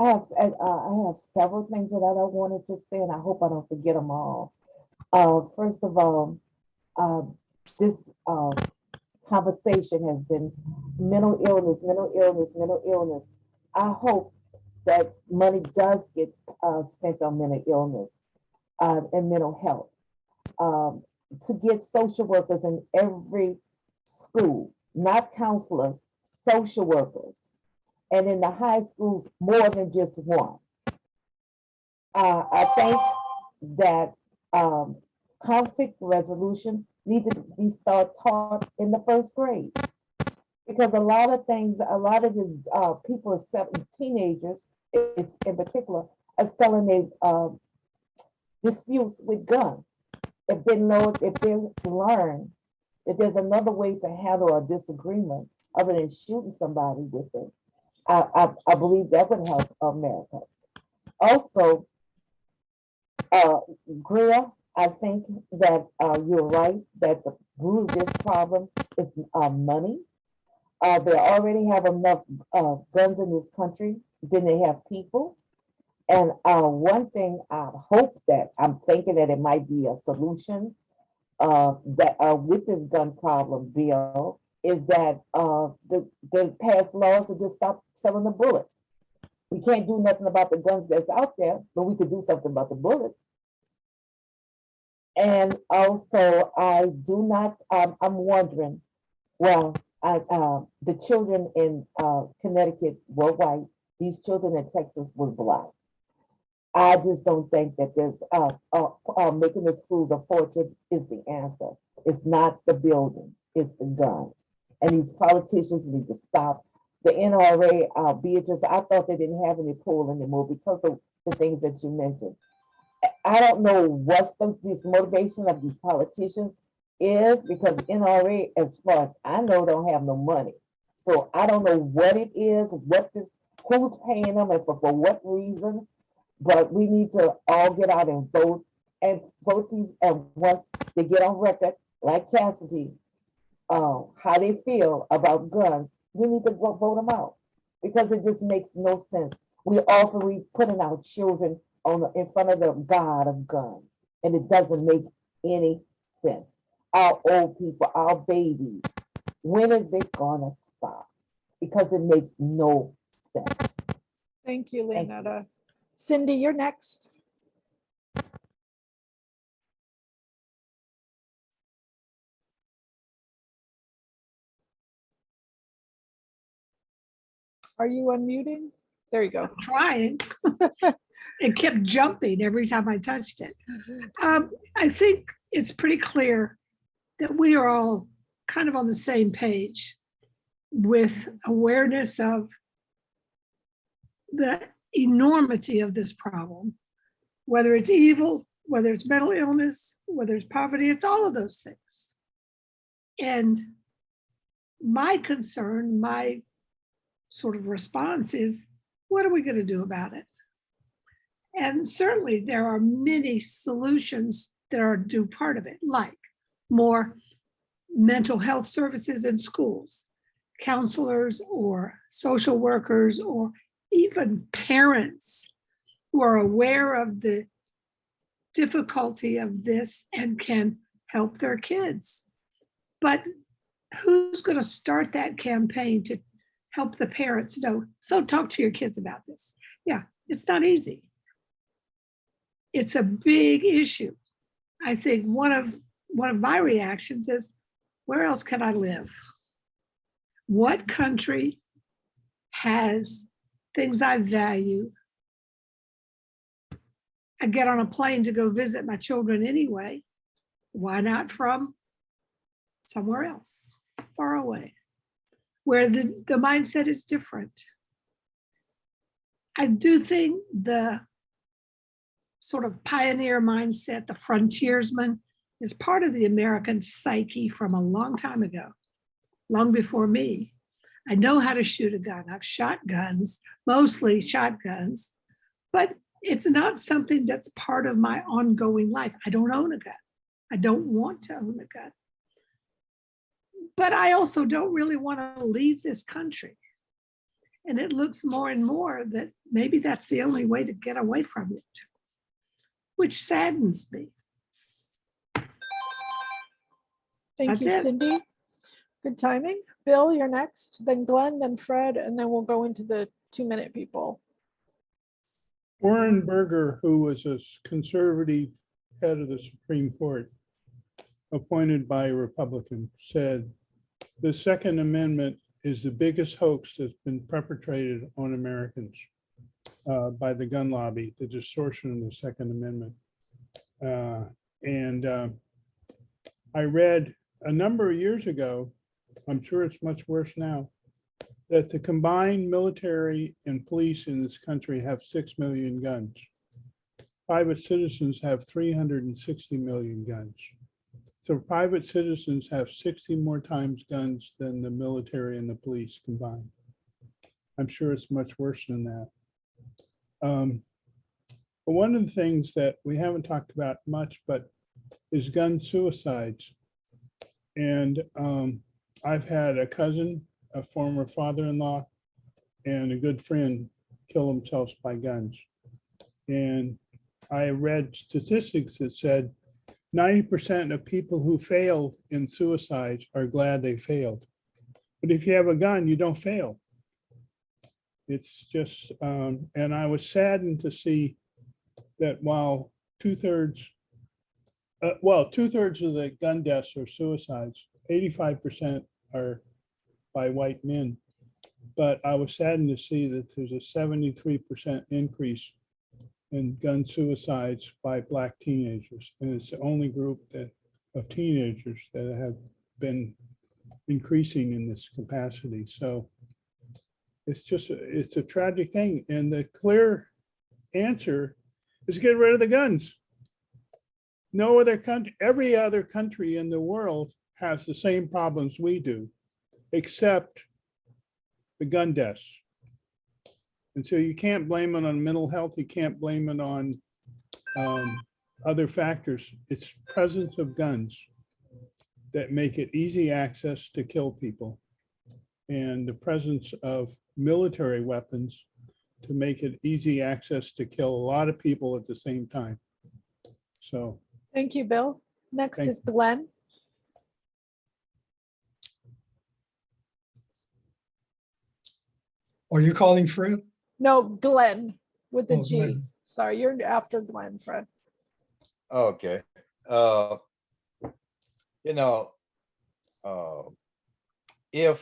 have several things that I wanted to say, and I hope I don't forget them all. First of all, this conversation has been mental illness, mental illness, mental illness. I hope that money does get spent on mental illness and mental health. To get social workers in every school, not counselors, social workers, and in the high schools, more than just one. I think that conflict resolution needs to be taught in the first grade, because a lot of things, a lot of these people, teenagers, it's in particular, are selling their disputes with guns. If they learn that there's another way to handle a disagreement other than shooting somebody with it, I believe that would help America. Also, Greer, I think that you're right that the root of this problem is money. They already have enough guns in this country, then they have people. And one thing I hope that I'm thinking that it might be a solution that with this gun problem bill is that they pass laws to just stop selling the bullets. We can't do nothing about the guns that's out there, but we could do something about the bullets. And also, I do not, I'm wondering, well, the children in Connecticut were white, these children in Texas were black. I just don't think that there's making the schools a fortress is the answer. It's not the buildings, it's the guns. And these politicians need to stop. The NRA, Beatrice, I thought they didn't have any pull anymore because of the things that you mentioned. I don't know what's this motivation of these politicians is, because NRA, as far as I know, don't have no money. So I don't know what it is, who's paying them and for what reason. But we need to all get out and vote these. And once they get on record, like Cassidy, how they feel about guns, we need to vote them out, because it just makes no sense. We putting our children in front of the God of guns, and it doesn't make any sense. Our old people, our babies, when is it gonna stop? Because it makes no sense. Thank you, Leonetta. Cindy, you're next. Are you unmuting? There you go. Trying. It kept jumping every time I touched it. I think it's pretty clear that we are all kind of on the same page with awareness of the enormity of this problem, whether it's evil, whether it's mental illness, whether it's poverty, it's all of those things. And my concern, my sort of response is, what are we going to do about it? And certainly there are many solutions that are due part of it, like more mental health services in schools, counselors or social workers, or even parents who are aware of the difficulty of this and can help their kids. But who's going to start that campaign to help the parents know? So talk to your kids about this. Yeah, it's not easy. It's a big issue. I think one of my reactions is, where else can I live? What country has things I value? I get on a plane to go visit my children anyway. Why not from somewhere else, far away, where the mindset is different? I do think the sort of pioneer mindset, the frontiersman, is part of the American psyche from a long time ago, long before me. I know how to shoot a gun. I've shot guns, mostly shotguns, but it's not something that's part of my ongoing life. I don't own a gun. I don't want to own a gun. But I also don't really want to leave this country. And it looks more and more that maybe that's the only way to get away from it, which saddens me. Thank you, Cindy. Good timing. Bill, you're next, then Glenn, then Fred, and then we'll go into the 2-minute people. Warren Burger, who was a conservative head of the Supreme Court, appointed by a Republican, said, "The Second Amendment is the biggest hoax that's been perpetrated on Americans by the gun lobby, the distortion of the Second Amendment." I read a number of years ago, I'm sure it's much worse now, that the combined military and police in this country have 6 million guns. Private citizens have 360 million guns. So private citizens have 60 more times guns than the military and the police combined. I'm sure it's much worse than that. But one of the things that we haven't talked about much, but is gun suicides. And I've had a cousin, a former father-in-law, and a good friend kill themselves by guns. And I read statistics that said 90% of people who fail in suicides are glad they failed. But if you have a gun, you don't fail. It's just, and I was saddened to see that while two-thirds of the gun deaths are suicides, 85% are by white men. But I was saddened to see that there's a 73% increase in gun suicides by Black teenagers. And it's the only group of teenagers that have been increasing in this capacity. So it's a tragic thing. And the clear answer is get rid of the guns. No other country, every other country in the world has the same problems we do, except the gun deaths. And so you can't blame it on mental health. You can't blame it on other factors. It's presence of guns that make it easy access to kill people, and the presence of military weapons to make it easy access to kill a lot of people at the same time. So. Thank you, Bill. Next Thank is Glenn. Are you calling Fred? No, Glenn with the Oh, G. Glenn. Sorry, you're after Glenn, Fred. Okay. You know, if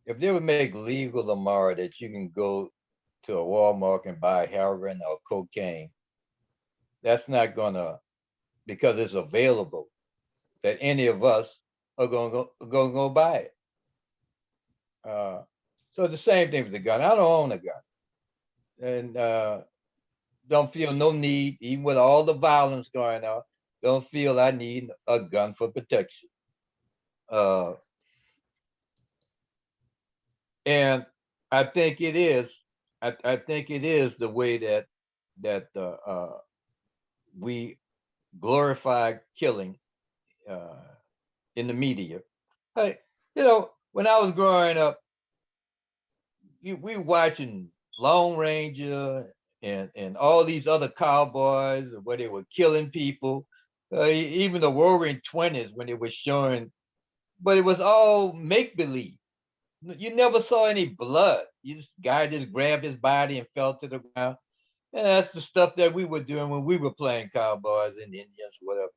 they would make legal tomorrow that you can go to a Walmart and buy heroin or cocaine, that's not gonna, because it's available, that any of us are gonna go buy it. So the same thing with the gun. I don't own a gun, and don't feel no need, even with all the violence going on, don't feel I need a gun for protection. And I think it is. I think it is the way that we glorify killing in the media. Hey, you know, when I was growing up, we were watching Lone Ranger and all these other cowboys where they were killing people. Even the Roaring '20s when they were showing, but it was all make believe. You never saw any blood. Guy just grabbed his body and fell to the ground. And that's the stuff that we were doing when we were playing cowboys and Indians, whatever.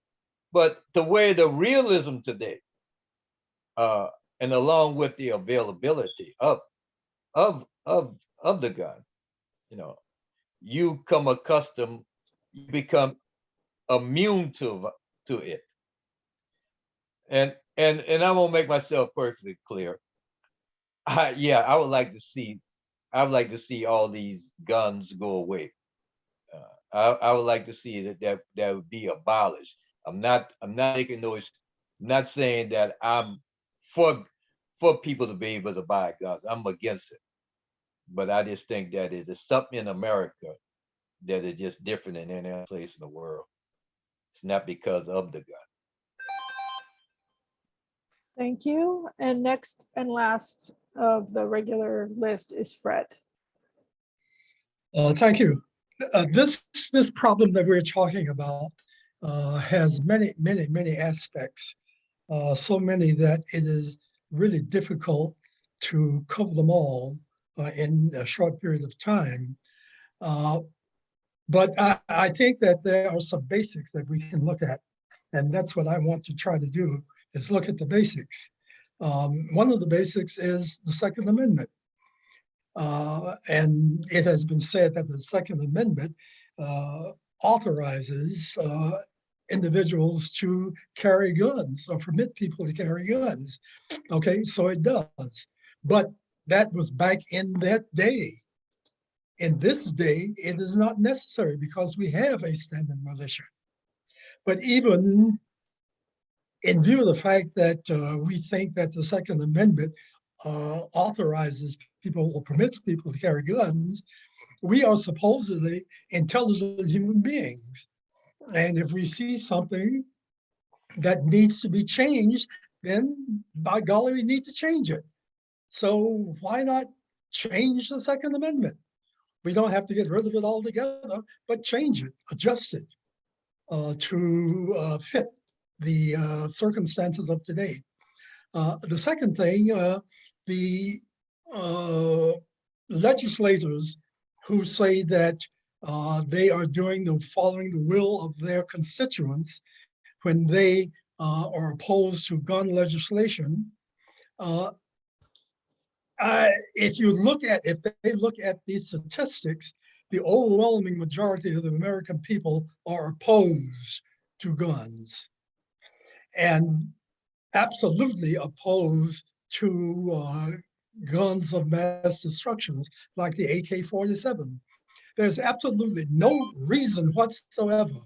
But the way the realism today, and along with the availability of the gun, you know, you become immune to it. And I won't make myself perfectly clear. I would like to see all these guns go away. I would like to see that would be abolished. I'm not making noise. I'm not saying that I'm for people to be able to buy guns. I'm against it. But I just think that it is something in America that is just different than any other place in the world. It's not because of the gun. Thank you. And next and last of the regular list is Fred. Thank you. This problem that we're talking about has many aspects. so many that it is really difficult to cover them all in a short period of time. But I think that there are some basics that we can look at. And that's what I want to try to do, is look at the basics. One of the basics is the Second Amendment. And it has been said that the Second Amendment authorizes individuals to carry guns or permit people to carry guns. Okay, so it does. But that was back in that day. In this day, it is not necessary because we have a standing militia. But even in view of the fact that we think that the Second Amendment authorizes people or permits people to carry guns, we are supposedly intelligent human beings. And if we see something that needs to be changed, then by golly, we need to change it. So why not change the Second Amendment? We don't have to get rid of it altogether, but change it, adjust it to fit the circumstances of today. The second thing, the legislators who say that they are following the will of their constituents when they are opposed to gun legislation. If they look at these statistics, the overwhelming majority of the American people are opposed to guns and absolutely opposed to guns of mass destruction like the AK-47. There's absolutely no reason whatsoever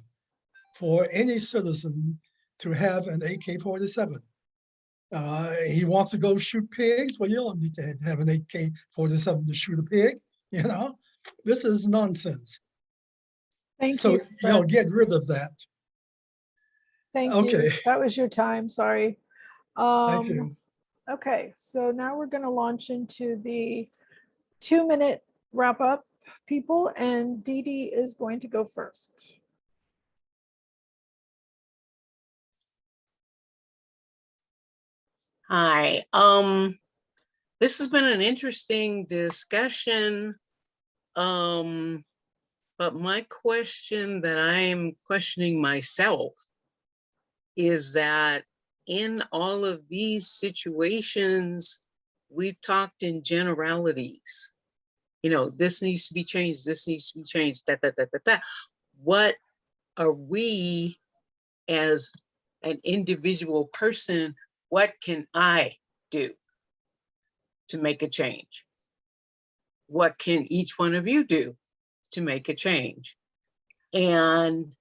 for any citizen to have an AK-47. He wants to go shoot pigs. Well, you don't need to have an AK-47 to shoot a pig. You know, this is nonsense. Thank So, you. get rid of that. Thank Okay. you. That was your time. Sorry. Thank you. Okay, so now we're going to launch into the 2-minute wrap up, people, and Dee Dee is going to go first. Hi. This has been an interesting discussion. But my question that I'm questioning myself is that in all of these situations, we've talked in generalities. You know, this needs to be changed, this needs to be changed, that. What are we as an individual person, what can I do to make a change? What can each one of you do to make a change? And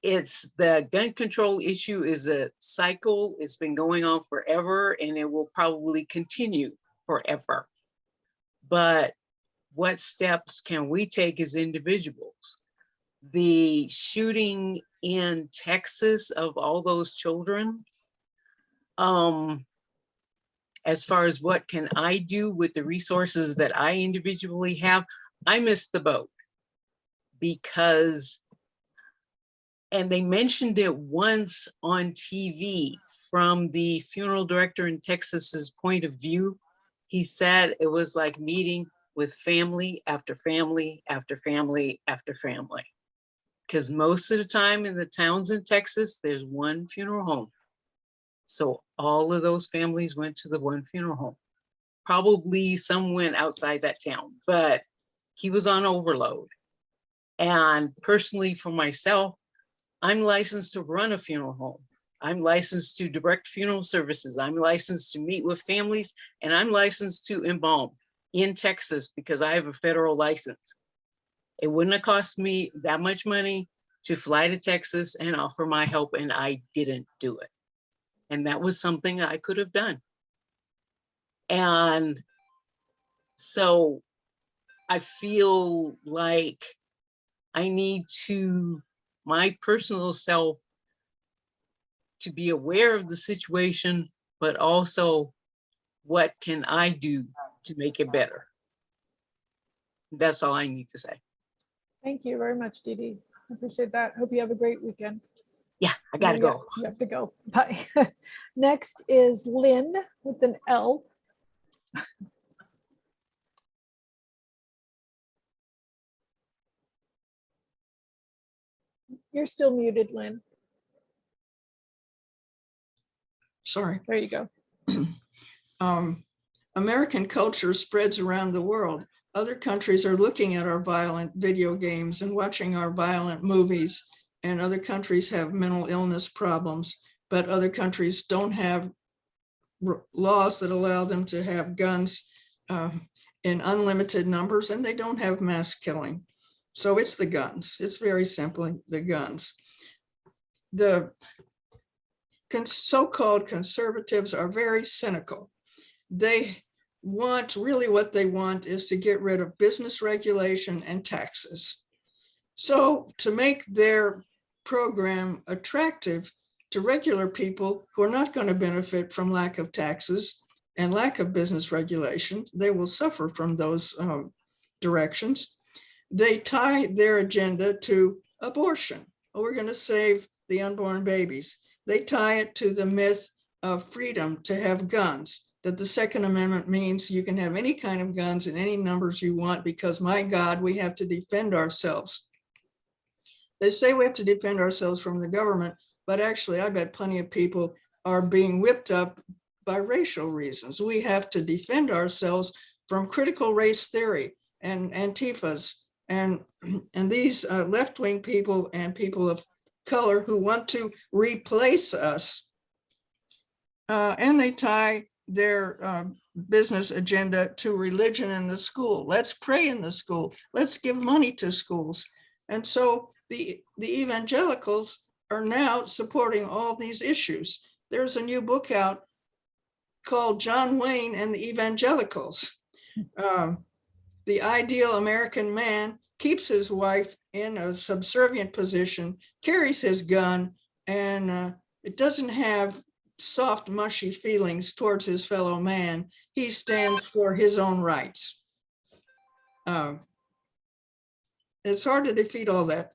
it's the gun control issue is a cycle. It's been going on forever and it will probably continue forever. But what steps can we take as individuals? The shooting in Texas of all those children, as far as what can I do with the resources that I individually have, I missed the boat because, and they mentioned it once on TV from the funeral director in Texas's point of view. He said it was like meeting with family after family after family after family. Because most of the time in the towns in Texas, there's one funeral home. So all of those families went to the one funeral home. Probably some went outside that town, but he was on overload. And personally for myself, I'm licensed to run a funeral home. I'm licensed to direct funeral services. I'm licensed to meet with families, and I'm licensed to embalm in Texas because I have a federal license. It wouldn't have cost me that much money to fly to Texas and offer my help, and I didn't do it. And that was something I could have done. And so I feel like I need to, my personal self, to be aware of the situation, but also what can I do to make it better? That's all I need to say. Thank you very much, Dee Dee. I appreciate that. Hope you have a great weekend. Yeah, I gotta go. You have to go. Bye. Next is Lynn with an L. You're still muted, Lynn. Sorry. There you go. American culture spreads around the world. Other countries are looking at our violent video games and watching our violent movies, and other countries have mental illness problems, but other countries don't have laws that allow them to have guns in unlimited numbers, and they don't have mass killing. So it's the guns. It's very simply the guns. The so-called conservatives are very cynical. They want, really what they want is to get rid of business regulation and taxes. So to make their program attractive to regular people who are not going to benefit from lack of taxes and lack of business regulations, they will suffer from those directions. They tie their agenda to abortion. Oh, we're going to save the unborn babies. They tie it to the myth of freedom to have guns, that the Second Amendment means you can have any kind of guns in any numbers you want because, my God, we have to defend ourselves. They say we have to defend ourselves from the government, but actually I bet plenty of people are being whipped up by racial reasons. We have to defend ourselves from critical race theory and Antifas and these left-wing people and people of color who want to replace us. And they tie their business agenda to religion in the school. Let's pray in the school. Let's give money to schools. And so the evangelicals are now supporting all these issues. There's a new book out called John Wayne and the Evangelicals. The ideal American man keeps his wife in a subservient position, carries his gun, and it doesn't have soft, mushy feelings towards his fellow man. He stands for his own rights. It's hard to defeat all that.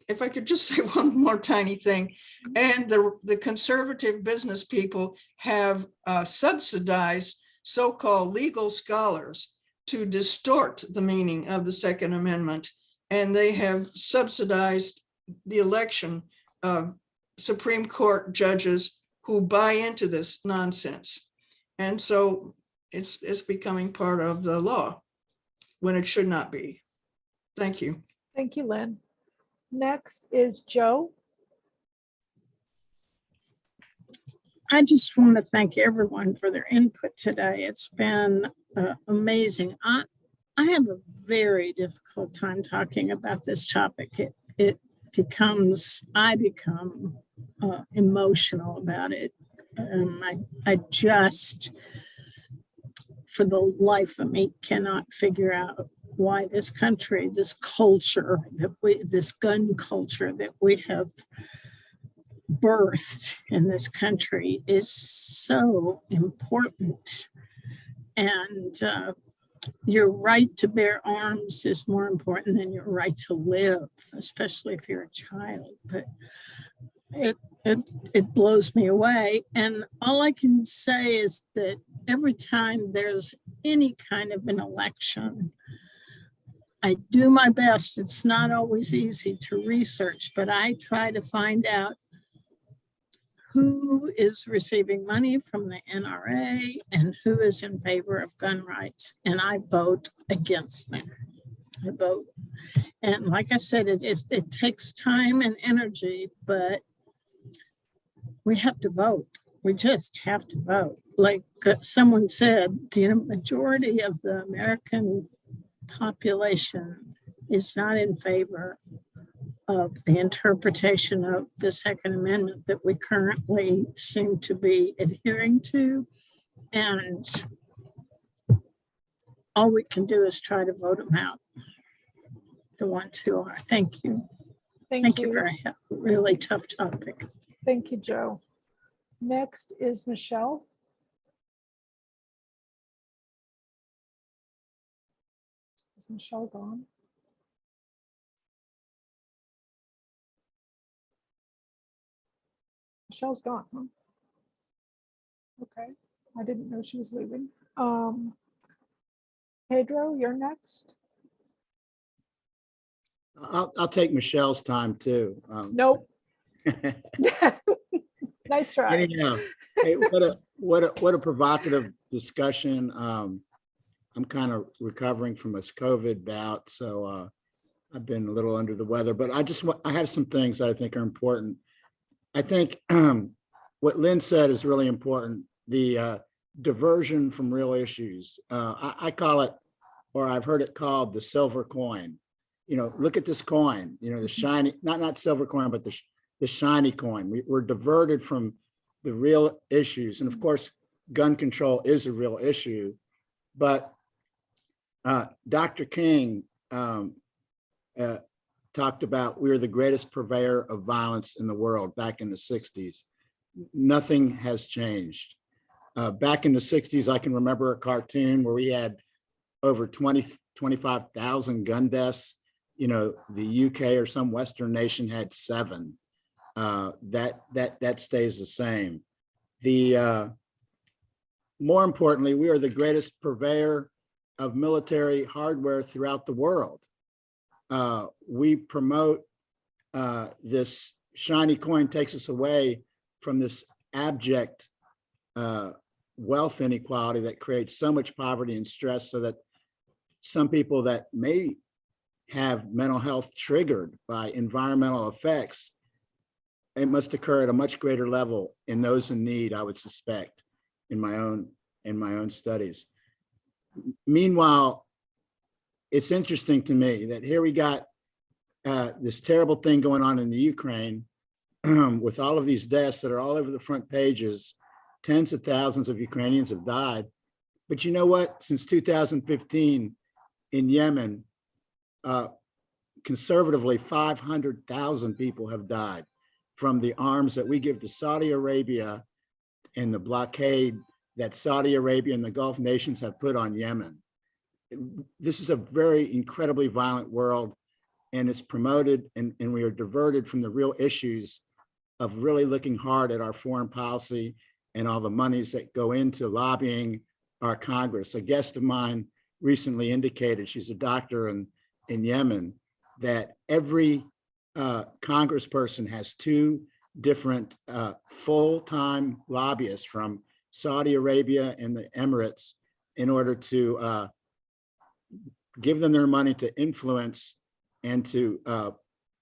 If I could just say one more tiny thing, and the conservative business people have subsidized so-called legal scholars to distort the meaning of the Second Amendment, and they have subsidized the election of Supreme Court judges who buy into this nonsense. And so it's becoming part of the law when it should not be. Thank you. Thank you, Lynn. Next is Joe. I just want to thank everyone for their input today. It's been amazing. I have a very difficult time talking about this topic. I become emotional about it. I just, for the life of me, cannot figure out why this country, this culture this gun culture that we have birthed in this country is so important. And your right to bear arms is more important than your right to live, especially if you're a child. But it blows me away. And all I can say is that every time there's any kind of an election, I do my best. It's not always easy to research, but I try to find out who is receiving money from the NRA and who is in favor of gun rights. And I vote against them. I vote. And like I said, it takes time and energy, but we have to vote. We just have to vote. Like someone said, majority of the American population is not in favor of the interpretation of the Second Amendment that we currently seem to be adhering to. And all we can do is try to vote them out, the ones who are. Thank you. Thank you for a really tough topic. Thank you, Joe. Next is Michelle. Is Michelle gone? Michelle's gone, huh? Okay, I didn't know she was leaving. Pedro, you're next. I'll take Michelle's time too. Nope. Nice try. Anyhow, hey, what a provocative discussion. I'm kind of recovering from a COVID bout, so I've been a little under the weather. But I have some things that I think are important. I think what Lynn said is really important. The diversion from real issues. I call it, or I've heard it called, the silver coin. You know, look at this coin. You know, the shiny, not silver coin, but the shiny coin. We're diverted from the real issues. And of course, gun control is a real issue. But Dr. King talked about we're the greatest purveyor of violence in the world back in the 60s. Nothing has changed. Back in the 60s, I can remember a cartoon where we had over 25,000 gun deaths. You know, the UK or some Western nation had 7. That stays the same. More importantly, we are the greatest purveyor of military hardware throughout the world. We promote this shiny coin, takes us away from this abject wealth inequality that creates so much poverty and stress, so that some people that may have mental health triggered by environmental effects, it must occur at a much greater level in those in need, I would suspect, in my own studies. Meanwhile, it's interesting to me that here we got this terrible thing going on in the Ukraine with all of these deaths that are all over the front pages. Tens of thousands of Ukrainians have died. But you know what? Since 2015 in Yemen, conservatively 500,000 people have died from the arms that we give to Saudi Arabia and the blockade that Saudi Arabia and the Gulf nations have put on Yemen. This is a very incredibly violent world, and it's promoted, and we are diverted from the real issues of really looking hard at our foreign policy and all the monies that go into lobbying our Congress. A guest of mine recently indicated, she's a doctor in Yemen, that every congressperson has 2 different full-time lobbyists from Saudi Arabia and the Emirates in order to give them their money to influence and to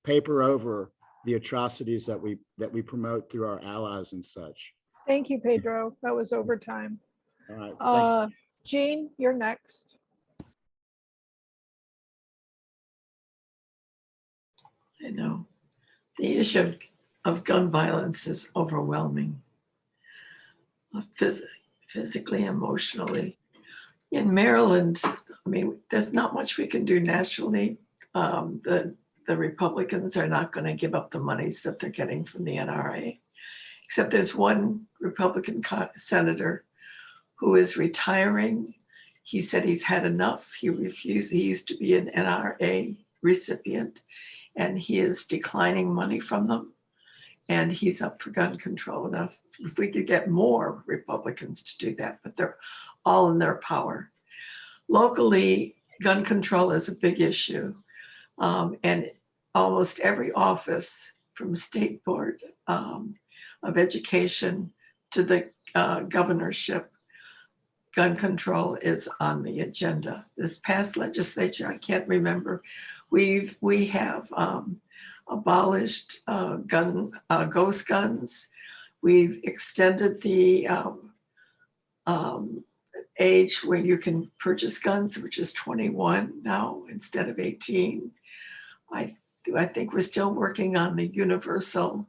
paper over the atrocities that we promote through our allies and such. Thank you, Pedro. That was overtime. All right. Thank you. Jean, you're next. I know. The issue of gun violence is overwhelming, physically, emotionally. In Maryland, I mean, there's not much we can do nationally. The Republicans are not going to give up the monies that they're getting from the NRA, except there's one Republican senator who is retiring. He said he's had enough. He refused. He used to be an NRA recipient, and he is declining money from them. And he's up for gun control. Now, if we could get more Republicans to do that, but they're all in their power. Locally, gun control is a big issue. And almost every office, from state board of education to the governorship, gun control is on the agenda. This past legislature, I can't remember, we have abolished ghost guns. We've extended the age where you can purchase guns, which is 21 now instead of 18. I think we're still working on the universal,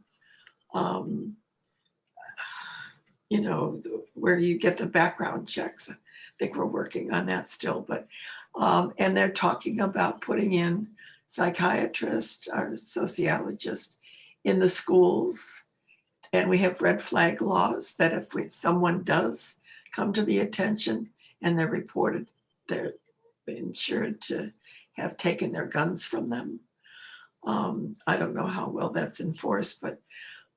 you know, where you get the background checks. I think we're working on that still, but, and they're talking about putting in psychiatrists or sociologists in the schools. And we have red flag laws that if someone does come to the attention and they're reported, they're insured to have taken their guns from them. I don't know how well that's enforced, but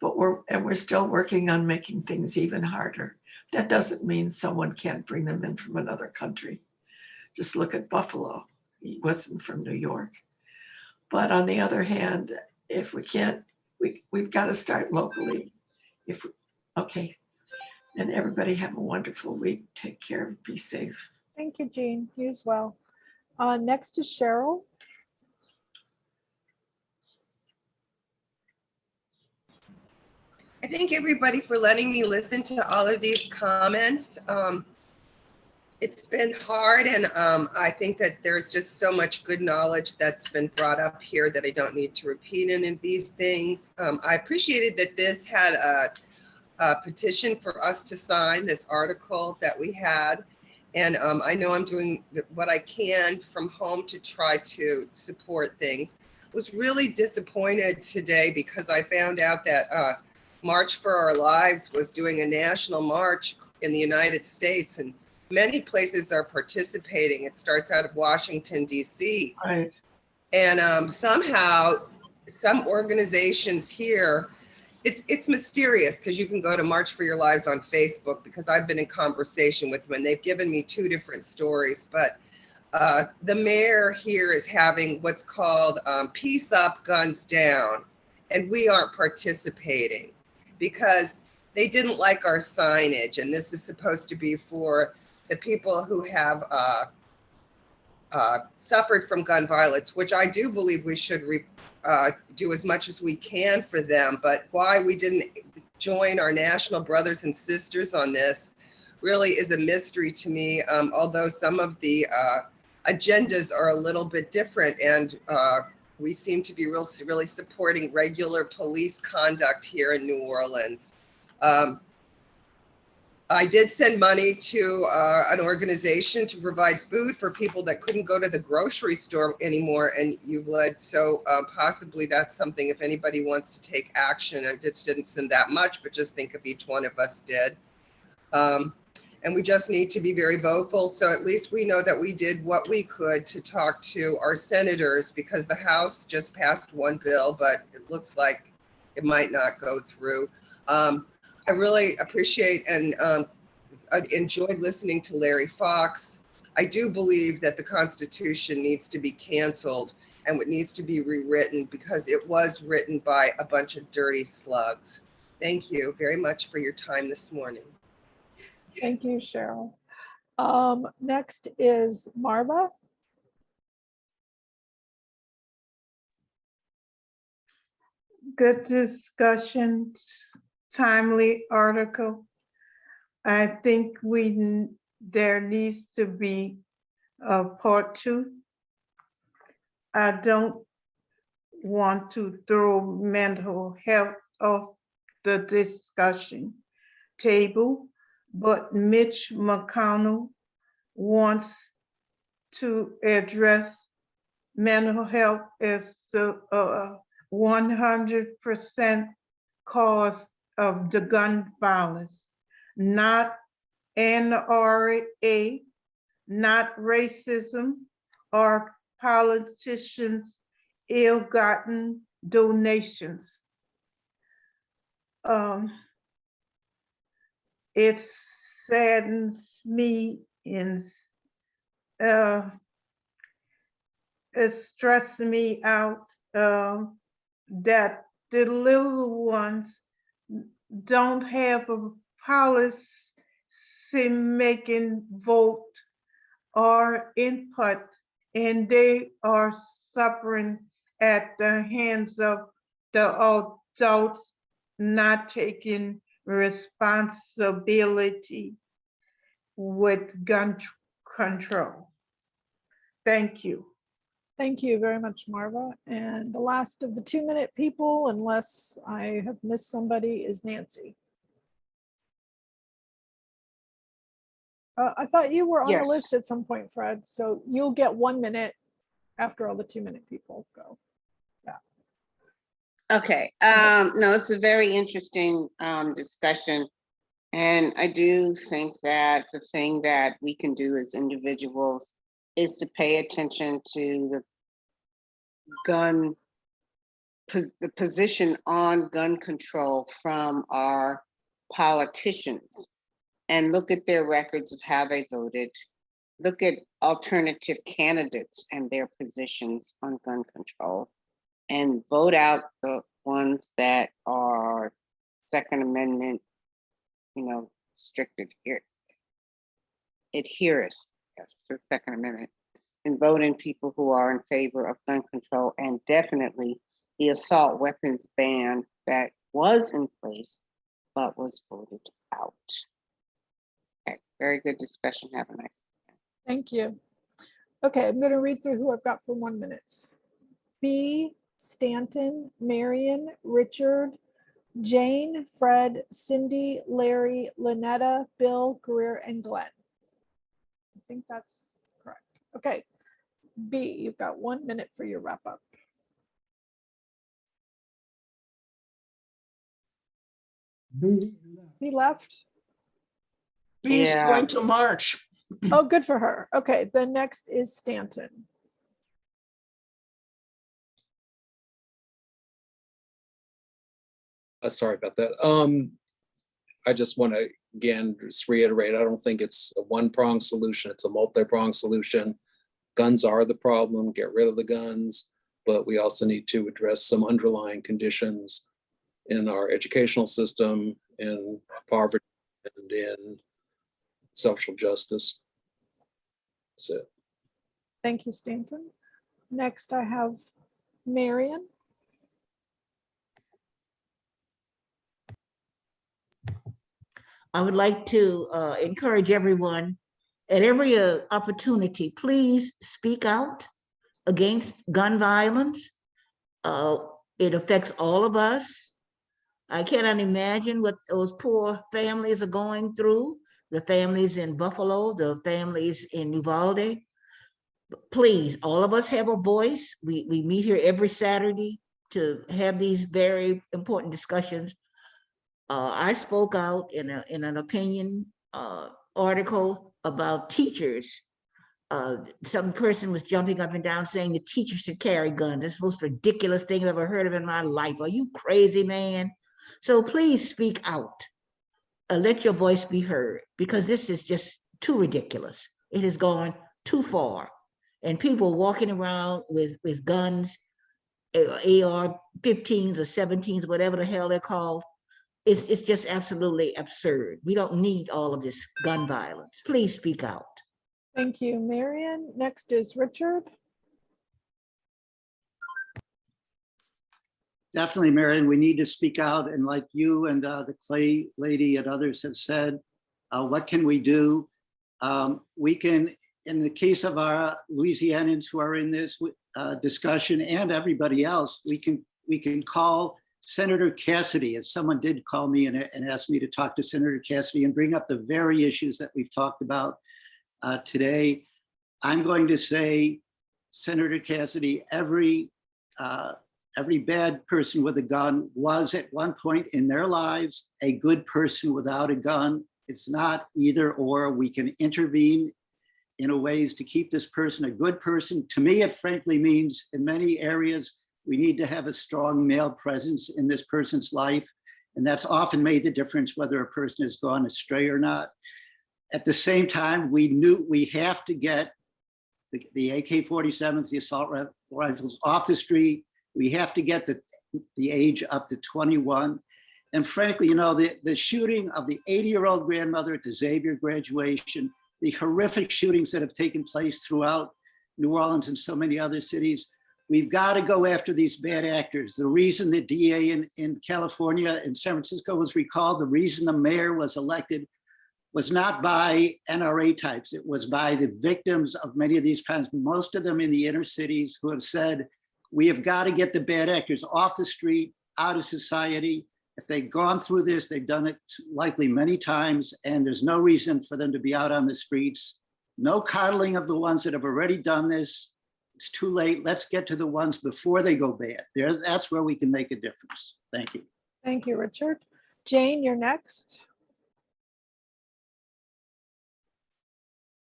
but we're still working on making things even harder. That doesn't mean someone can't bring them in from another country. Just look at Buffalo. He wasn't from New York. But on the other hand, if we can't, we've got to start locally. Okay. And everybody have a wonderful week. Take care. Be safe. Thank you, Jean. You as well. Next is Cheryl. I thank everybody for letting me listen to all of these comments. It's been hard, and I think that there's just so much good knowledge that's been brought up here that I don't need to repeat any of these things. I appreciated that this had a petition for us to sign, this article that we had. And I know I'm doing what I can from home to try to support things. I was really disappointed today because I found out that March for Our Lives was doing a national march in the United States, and many places are participating. It starts out of Washington, D.C. Right. And somehow some organizations here, it's mysterious because you can go to March for Your Lives on Facebook, because I've been in conversation with them and they've given me 2 different stories. But the mayor here is having what's called Peace Up, Guns Down, and we aren't participating because they didn't like our signage. And this is supposed to be for the people who have suffered from gun violence, which I do believe we should do as much as we can for them. But why we didn't join our national brothers and sisters on this really is a mystery to me, although some of the agendas are a little bit different, and we seem to be really supporting regular police conduct here in New Orleans. I did send money to an organization to provide food for people that couldn't go to the grocery store anymore, and you've led, so possibly that's something, if anybody wants to take action. I just didn't send that much, but just think if each one of us did. And we just need to be very vocal, so at least we know that we did what we could to talk to our senators, because the House just passed one bill, but it looks like it might not go through. I really appreciate and enjoyed listening to Larry Fox. I do believe that the Constitution needs to be canceled and it needs to be rewritten because it was written by a bunch of dirty slugs. Thank you very much for your time this morning. Thank you, Cheryl. Next is Marva. Good discussion, timely article. I think there needs to be a part 2. I don't want to throw mental health off the discussion table, but Mitch McConnell wants to address mental health as the 100% cause of the gun violence, not NRA, not racism or politicians' ill-gotten donations. It saddens me and it stresses me out that the little ones don't have a policy making vote or input, and they are suffering at the hands of the adults not taking responsibility with gun control. Thank you. Thank you very much, Marva. And the last of the 2-minute people, unless I have missed somebody, is Nancy. I thought you were on the list at some point, Fred, so you'll get 1 minute after all the 2-minute people go. Yeah. Okay. No, it's a very interesting discussion. And I do think that the thing that we can do as individuals is to pay attention to the gun the position on gun control from our politicians and look at their records of how they voted. Look at alternative candidates and their positions on gun control and vote out the ones that are Second Amendment, stricted here. Adherence, yes, to the Second Amendment, and vote in people who are in favor of gun control and definitely the assault weapons ban that was in place but was voted out. Okay, very good discussion. Have a nice day. Thank you. Okay, I'm going to read through who I've got for 1 minute. B, Stanton, Marion, Richard, Jane, Fred, Cindy, Larry, Lynetta, Bill, Greer, and Glenn. I think that's correct. Okay, B, you've got 1 minute for your wrap up. B left. B's Yeah. going to March. Oh, good for her. Okay, the next is Stanton. Sorry about that. I just want to again just reiterate, I don't think it's a one-pronged solution, it's a multi-pronged solution. Guns are the problem, get rid of the guns, but we also need to address some underlying conditions in our educational system, in poverty, and in social justice. That's it. Thank you, Stanton. Next, I have Marion. I would like to encourage everyone at every opportunity, please speak out against gun violence. It affects all of us. I cannot imagine what those poor families are going through, the families in Buffalo, the families in Uvalde. Please, all of us have a voice. We meet here every Saturday to have these very important discussions. I spoke out in an opinion article about teachers. Some person was jumping up and down saying the teachers should carry guns. That's the most ridiculous thing I've ever heard of in my life. Are you crazy, man? So please speak out. Let your voice be heard, because this is just too ridiculous. It has gone too far. And people walking around with guns, AR-15s or 17s, whatever the hell they're called, it's just absolutely absurd. We don't need all of this gun violence. Please speak out. Thank you, Marion. Next is Richard. Definitely, Marion, we need to speak out. And like you and the Clay lady and others have said, what can we do? We can, in the case of our Louisianans who are in this discussion and everybody else, we can call Senator Cassidy, as someone did call me and asked me to talk to Senator Cassidy and bring up the very issues that we've talked about today. I'm going to say, Senator Cassidy, every bad person with a gun was at one point in their lives a good person without a gun. It's not either or. We can intervene in a ways to keep this person a good person. To me, it frankly means in many areas, we need to have a strong male presence in this person's life. And that's often made the difference whether a person has gone astray or not. At the same time, we have to get the AK-47s, the assault rifles off the street. We have to get the age up to 21. And frankly, the shooting of the 80-year-old grandmother at the Xavier graduation, the horrific shootings that have taken place throughout New Orleans and so many other cities, we've got to go after these bad actors. The reason the DA in California and San Francisco was recalled, the reason the mayor was elected was not by NRA types. It was by the victims of many of these crimes, most of them in the inner cities, who have said, we have got to get the bad actors off the street, out of society. If they've gone through this, they've done it likely many times, and there's no reason for them to be out on the streets. No coddling of the ones that have already done this. It's too late. Let's get to the ones before they go bad. That's where we can make a difference. Thank you. Thank you, Richard. Jane, you're next.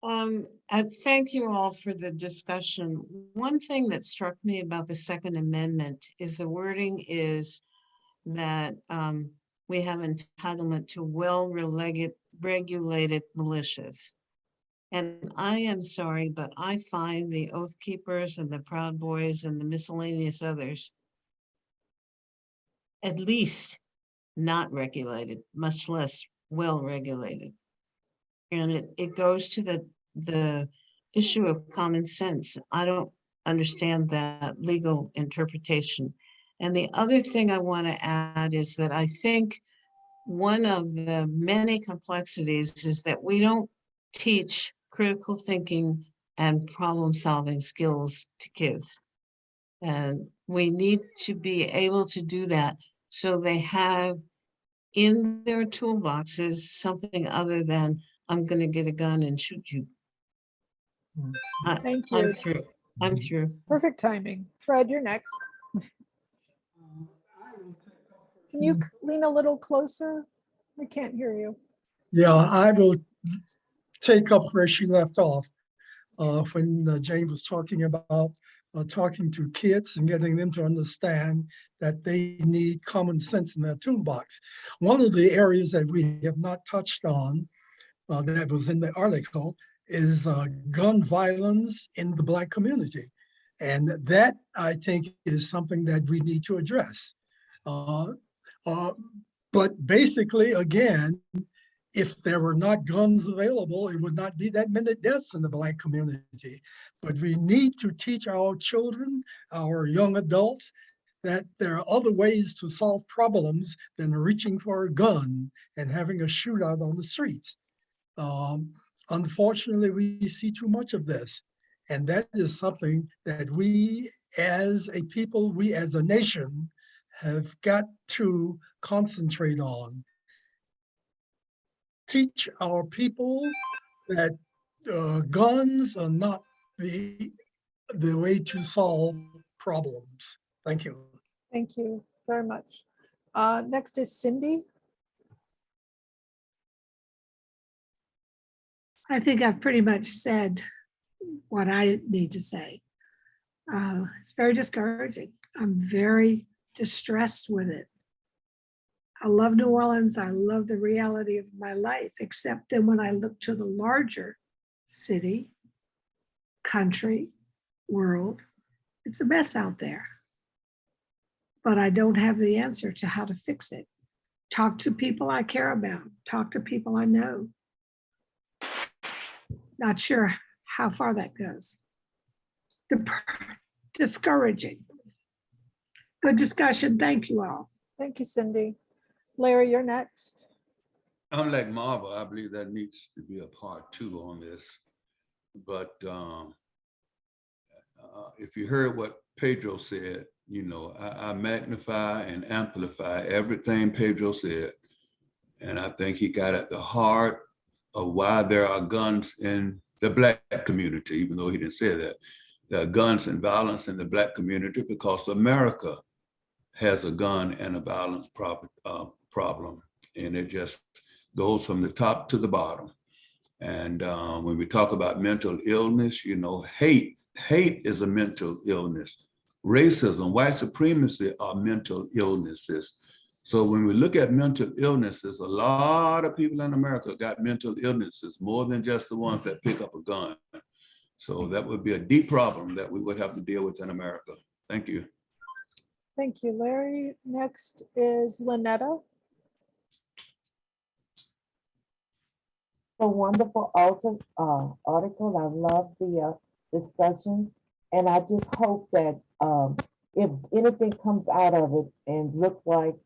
Thank you all for the discussion. One thing that struck me about the Second Amendment is the wording is that we have entitlement to regulated militias. And I am sorry, but I find the Oath Keepers and the Proud Boys and the miscellaneous others at least not regulated, much less well-regulated. And it goes to the issue of common sense. I don't understand that legal interpretation. And the other thing I want to add is that I think one of the many complexities is that we don't teach critical thinking and problem-solving skills to kids. And we need to be able to do that so they have in their toolboxes something other than I'm going to get a gun and shoot you. Thank I'm you. through. I'm through. Perfect timing. Fred, you're next. Can you lean a little closer? I can't hear you. Yeah, I will take up where she left off when Jane was talking about talking to kids and getting them to understand that they need common sense in their toolbox. One of the areas that we have not touched on that was in the article is gun violence in the Black community. And that, I think, is something that we need to address. But basically, again, if there were not guns available, it would not be that many deaths in the Black community. But we need to teach our children, our young adults, that there are other ways to solve problems than reaching for a gun and having a shootout on the streets. Unfortunately, we see too much of this. And that is something that we as a people, we as a nation, have got to concentrate on. Teach our people that guns are not the way to solve problems. Thank you. Thank you very much. Next is Cindy. I think I've pretty much said what I need to say. It's very discouraging. I'm very distressed with it. I love New Orleans. I love the reality of my life, except then when I look to the larger city, country, world, it's a mess out there. But I don't have the answer to how to fix it. Talk to people I care about. Talk to people I know. Not sure how far that goes. Discouraging. Good discussion. Thank you all. Thank you, Cindy. Larry, you're next. I'm like Marva. I believe that needs to be a part 2 on this. But if you heard what Pedro said, you know, I magnify and amplify everything Pedro said. And I think he got at the heart of why there are guns in the Black community, even though he didn't say that. There are guns and violence in the Black community because America has a gun and a violence problem. And it just goes from the top to the bottom. And when we talk about mental illness, you know, hate is a mental illness. Racism, white supremacy are mental illnesses. So when we look at mental illnesses, a lot of people in America got mental illnesses, more than just the ones that pick up a gun. So that would be a deep problem that we would have to deal with in America. Thank you. Thank you, Larry. Next is Lynetta. A wonderful article. I love the discussion. And I just hope that if anything comes out of it and look like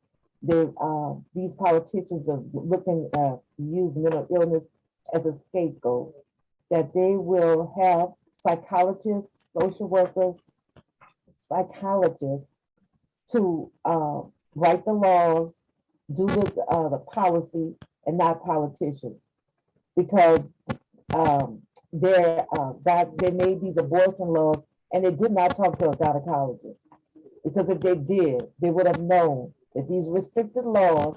these politicians are looking to use mental illness as a scapegoat, that they will have psychologists, social workers, psychologists to write the laws, do the policy, and not politicians. Because they made these abortion laws and they did not talk to a gynecologist. Because if they did, they would have known that these restricted laws,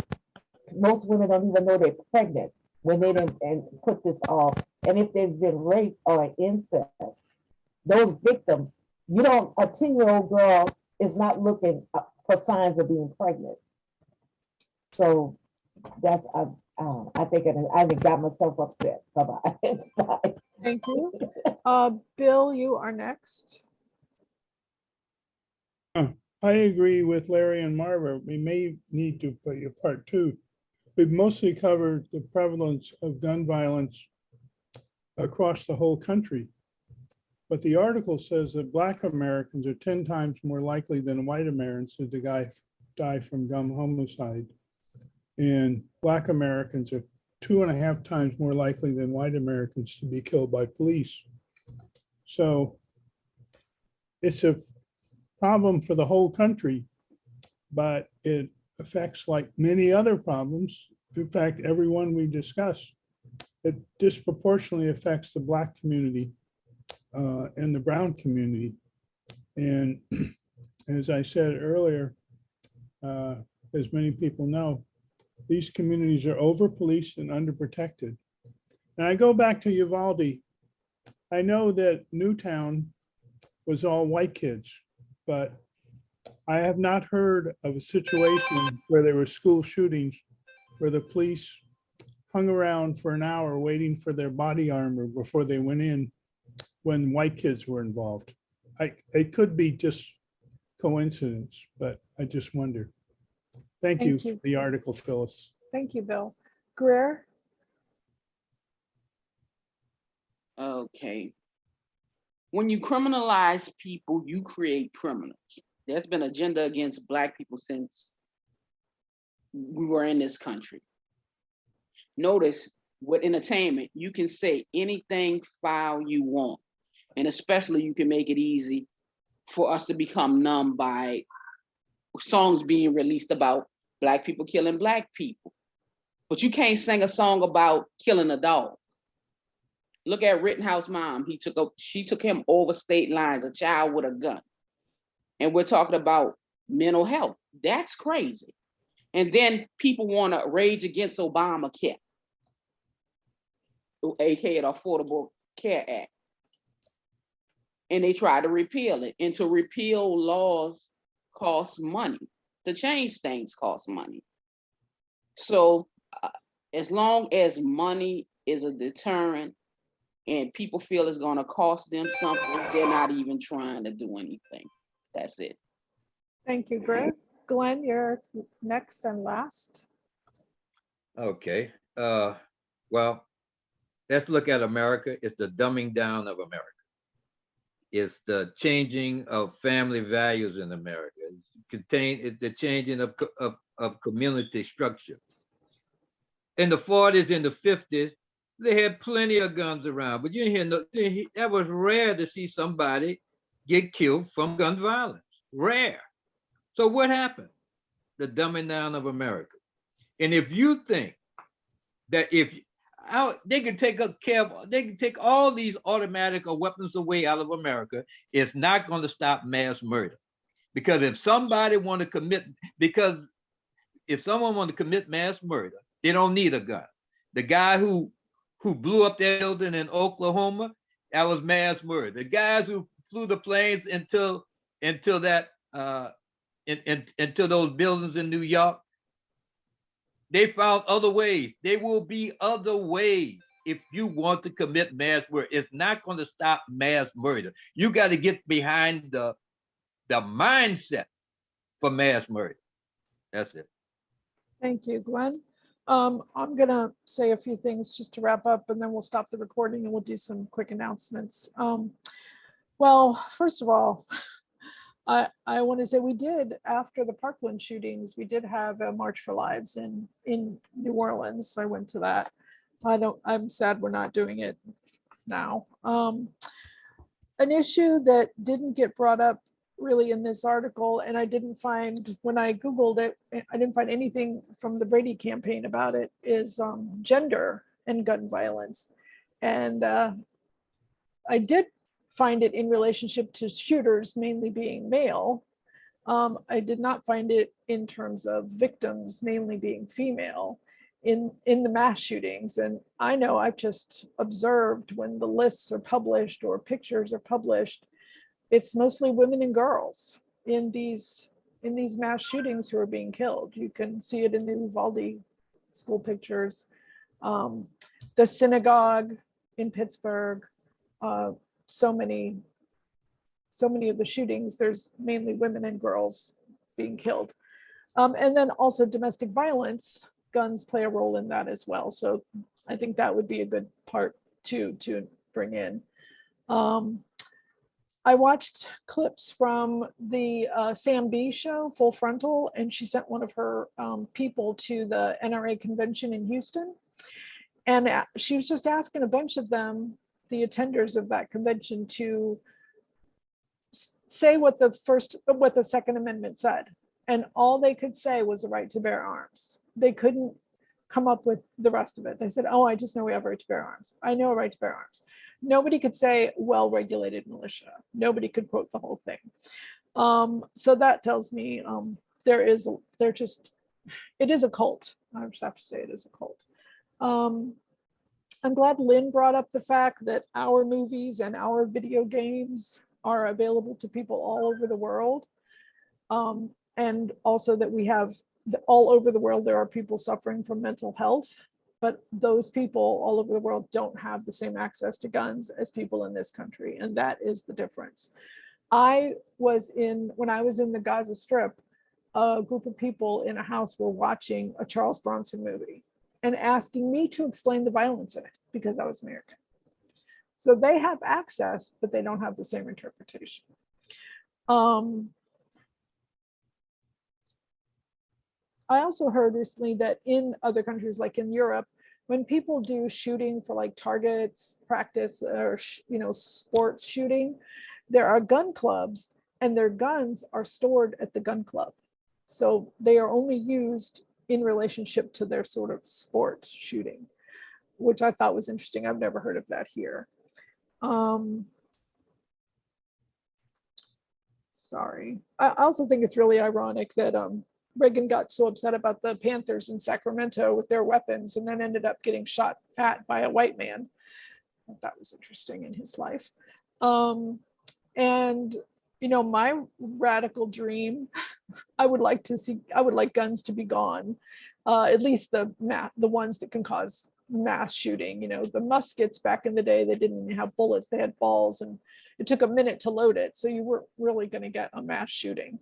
most women don't even know they're pregnant when they didn't and put this off. And if there's been rape or incest, those victims, a 10-year-old girl is not looking for signs of being pregnant. So that's, I think I got myself upset. Bye-bye. Bye. Thank you. Bill, you are next. I agree with Larry and Marva. We may need to put a part two. We've mostly covered the prevalence of gun violence across the whole country. But the article says that Black Americans are 10 times more likely than white Americans to die from gun homicide. And Black Americans are 2.5 times more likely than white Americans to be killed by police. So it's a problem for the whole country, but it affects, like many other problems, in fact, everyone we discuss, it disproportionately affects the Black community and the brown community. And as I said earlier, as many people know, these communities are over-policed and underprotected. And I go back to Uvalde. I know that Newtown was all white kids, but I have not heard of a situation where there were school shootings where the police hung around for an hour waiting for their body armor before they went in when white kids were involved. It could be just coincidence, but I just wonder. Thank you for the article, Phyllis. Thank you, Bill. Greer? Okay. When you criminalize people, you create criminals. There's been agenda against Black people since we were in this country. Notice with entertainment, you can say anything foul you want. And especially you can make it easy for us to become numb by songs being released about Black people killing Black people. But you can't sing a song about killing a dog. Look at Rittenhouse mom. She took him over state lines, a child with a gun. And we're talking about mental health. That's crazy. And then people want to rage against Obamacare, aka the Affordable Care Act. And they try to repeal it. And to repeal laws costs money. To change things costs money. So as long as money is a deterrent and people feel it's going to cost them something, they're not even trying to do anything. That's it. Thank you, Greg. Glenn, you're next and last. Okay. Well, let's look at America. It's the dumbing down of America. It's the changing of family values in America. It's the changing of community structure. In the 40s and the 50s, they had plenty of guns around, but you didn't hear that was rare to see somebody get killed from gun violence. Rare. So what happened? The dumbing down of America. And if you think that they can take all these automatic or weapons away out of America, it's not going to stop mass murder. Because if someone want to commit mass murder, they don't need a gun. The guy who blew up that building in Oklahoma, that was mass murder. The guys who flew the planes into those buildings in New York, they found other ways. There will be other ways if you want to commit mass murder. It's not going to stop mass murder. You got to get behind the mindset for mass murder. That's it. Thank you, Glenn. I'm going to say a few things just to wrap up, and then we'll stop the recording and we'll do some quick announcements. Well, first of all, I want to say we did, after the Parkland shootings, we did have a March for Lives in New Orleans. I went to that. I'm sad we're not doing it now. An issue that didn't get brought up really in this article, and I didn't find, when I Googled it, I didn't find anything from the Brady campaign about it, is gender and gun violence. And I did find it in relationship to shooters mainly being male. I did not find it in terms of victims mainly being female. in the mass shootings. And I know I've just observed when the lists are published or pictures are published, it's mostly women and girls in these mass shootings who are being killed. You can see it in the Uvalde school pictures, the synagogue in Pittsburgh, so many of the shootings, there's mainly women and girls being killed. And then also domestic violence, guns play a role in that as well. So I think that would be a good part to bring in. I watched clips from the Sam B show, Full Frontal, and she sent one of her people to the NRA convention in Houston. And she was just asking a bunch of them, the attenders of that convention, to say what the Second Amendment said. And all they could say was the right to bear arms. They couldn't come up with the rest of it. They said, oh, I just know we have a right to bear arms. I know a right to bear arms. Nobody could say well-regulated militia. Nobody could quote the whole thing. So that tells me it is a cult. I just have to say it is a cult. I'm glad Lynn brought up the fact that our movies and our video games are available to people all over the world. And also that we have all over the world, there are people suffering from mental health, but those people all over the world don't have the same access to guns as people in this country. And that is the difference. When I was in the Gaza Strip, a group of people in a house were watching a Charles Bronson movie and asking me to explain the violence in it because I was American. So they have access, but they don't have the same interpretation. I also heard recently that in other countries, like in Europe, when people do shooting for like targets practice or sports shooting, there are gun clubs and their guns are stored at the gun club. So they are only used in relationship to their sort of sports shooting, which I thought was interesting. I've never heard of that here. Sorry. I also think it's really ironic that Reagan got so upset about the Panthers in Sacramento with their weapons and then ended up getting shot at by a white man. That was interesting in his life. And my radical dream, I would like guns to be gone, at least the ones that can cause mass shooting. The muskets back in the day, they didn't even have bullets, they had balls, and it took a minute to load it, so you weren't really going to get a mass shooting.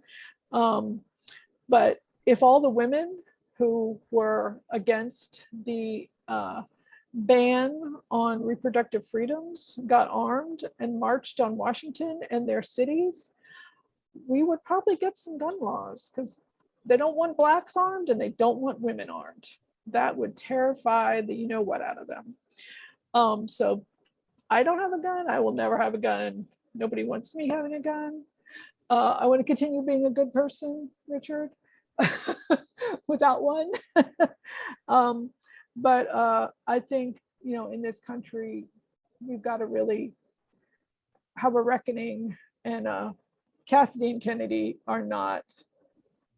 But if all the women who were against the ban on reproductive freedoms got armed and marched on Washington and their cities, we would probably get some gun laws, because they don't want blacks armed and they don't want women armed. That would terrify the you-know-what out of them. So I don't have a gun. I will never have a gun. Nobody wants me having a gun. I want to continue being a good person, Richard, without one. But I think, in this country, we've got to really have a reckoning, and Cassidy and Kennedy are not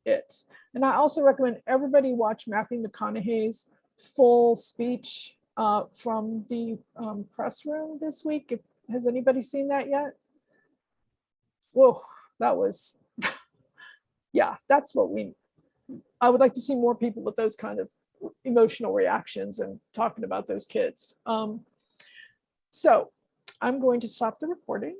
it. And I also recommend everybody watch Matthew McConaughey's full speech from the press room this week. Has anybody seen that yet? Whoa, that was, yeah, that's what I would like to see more people with those kind of emotional reactions and talking about those kids. So I'm going to stop the recording.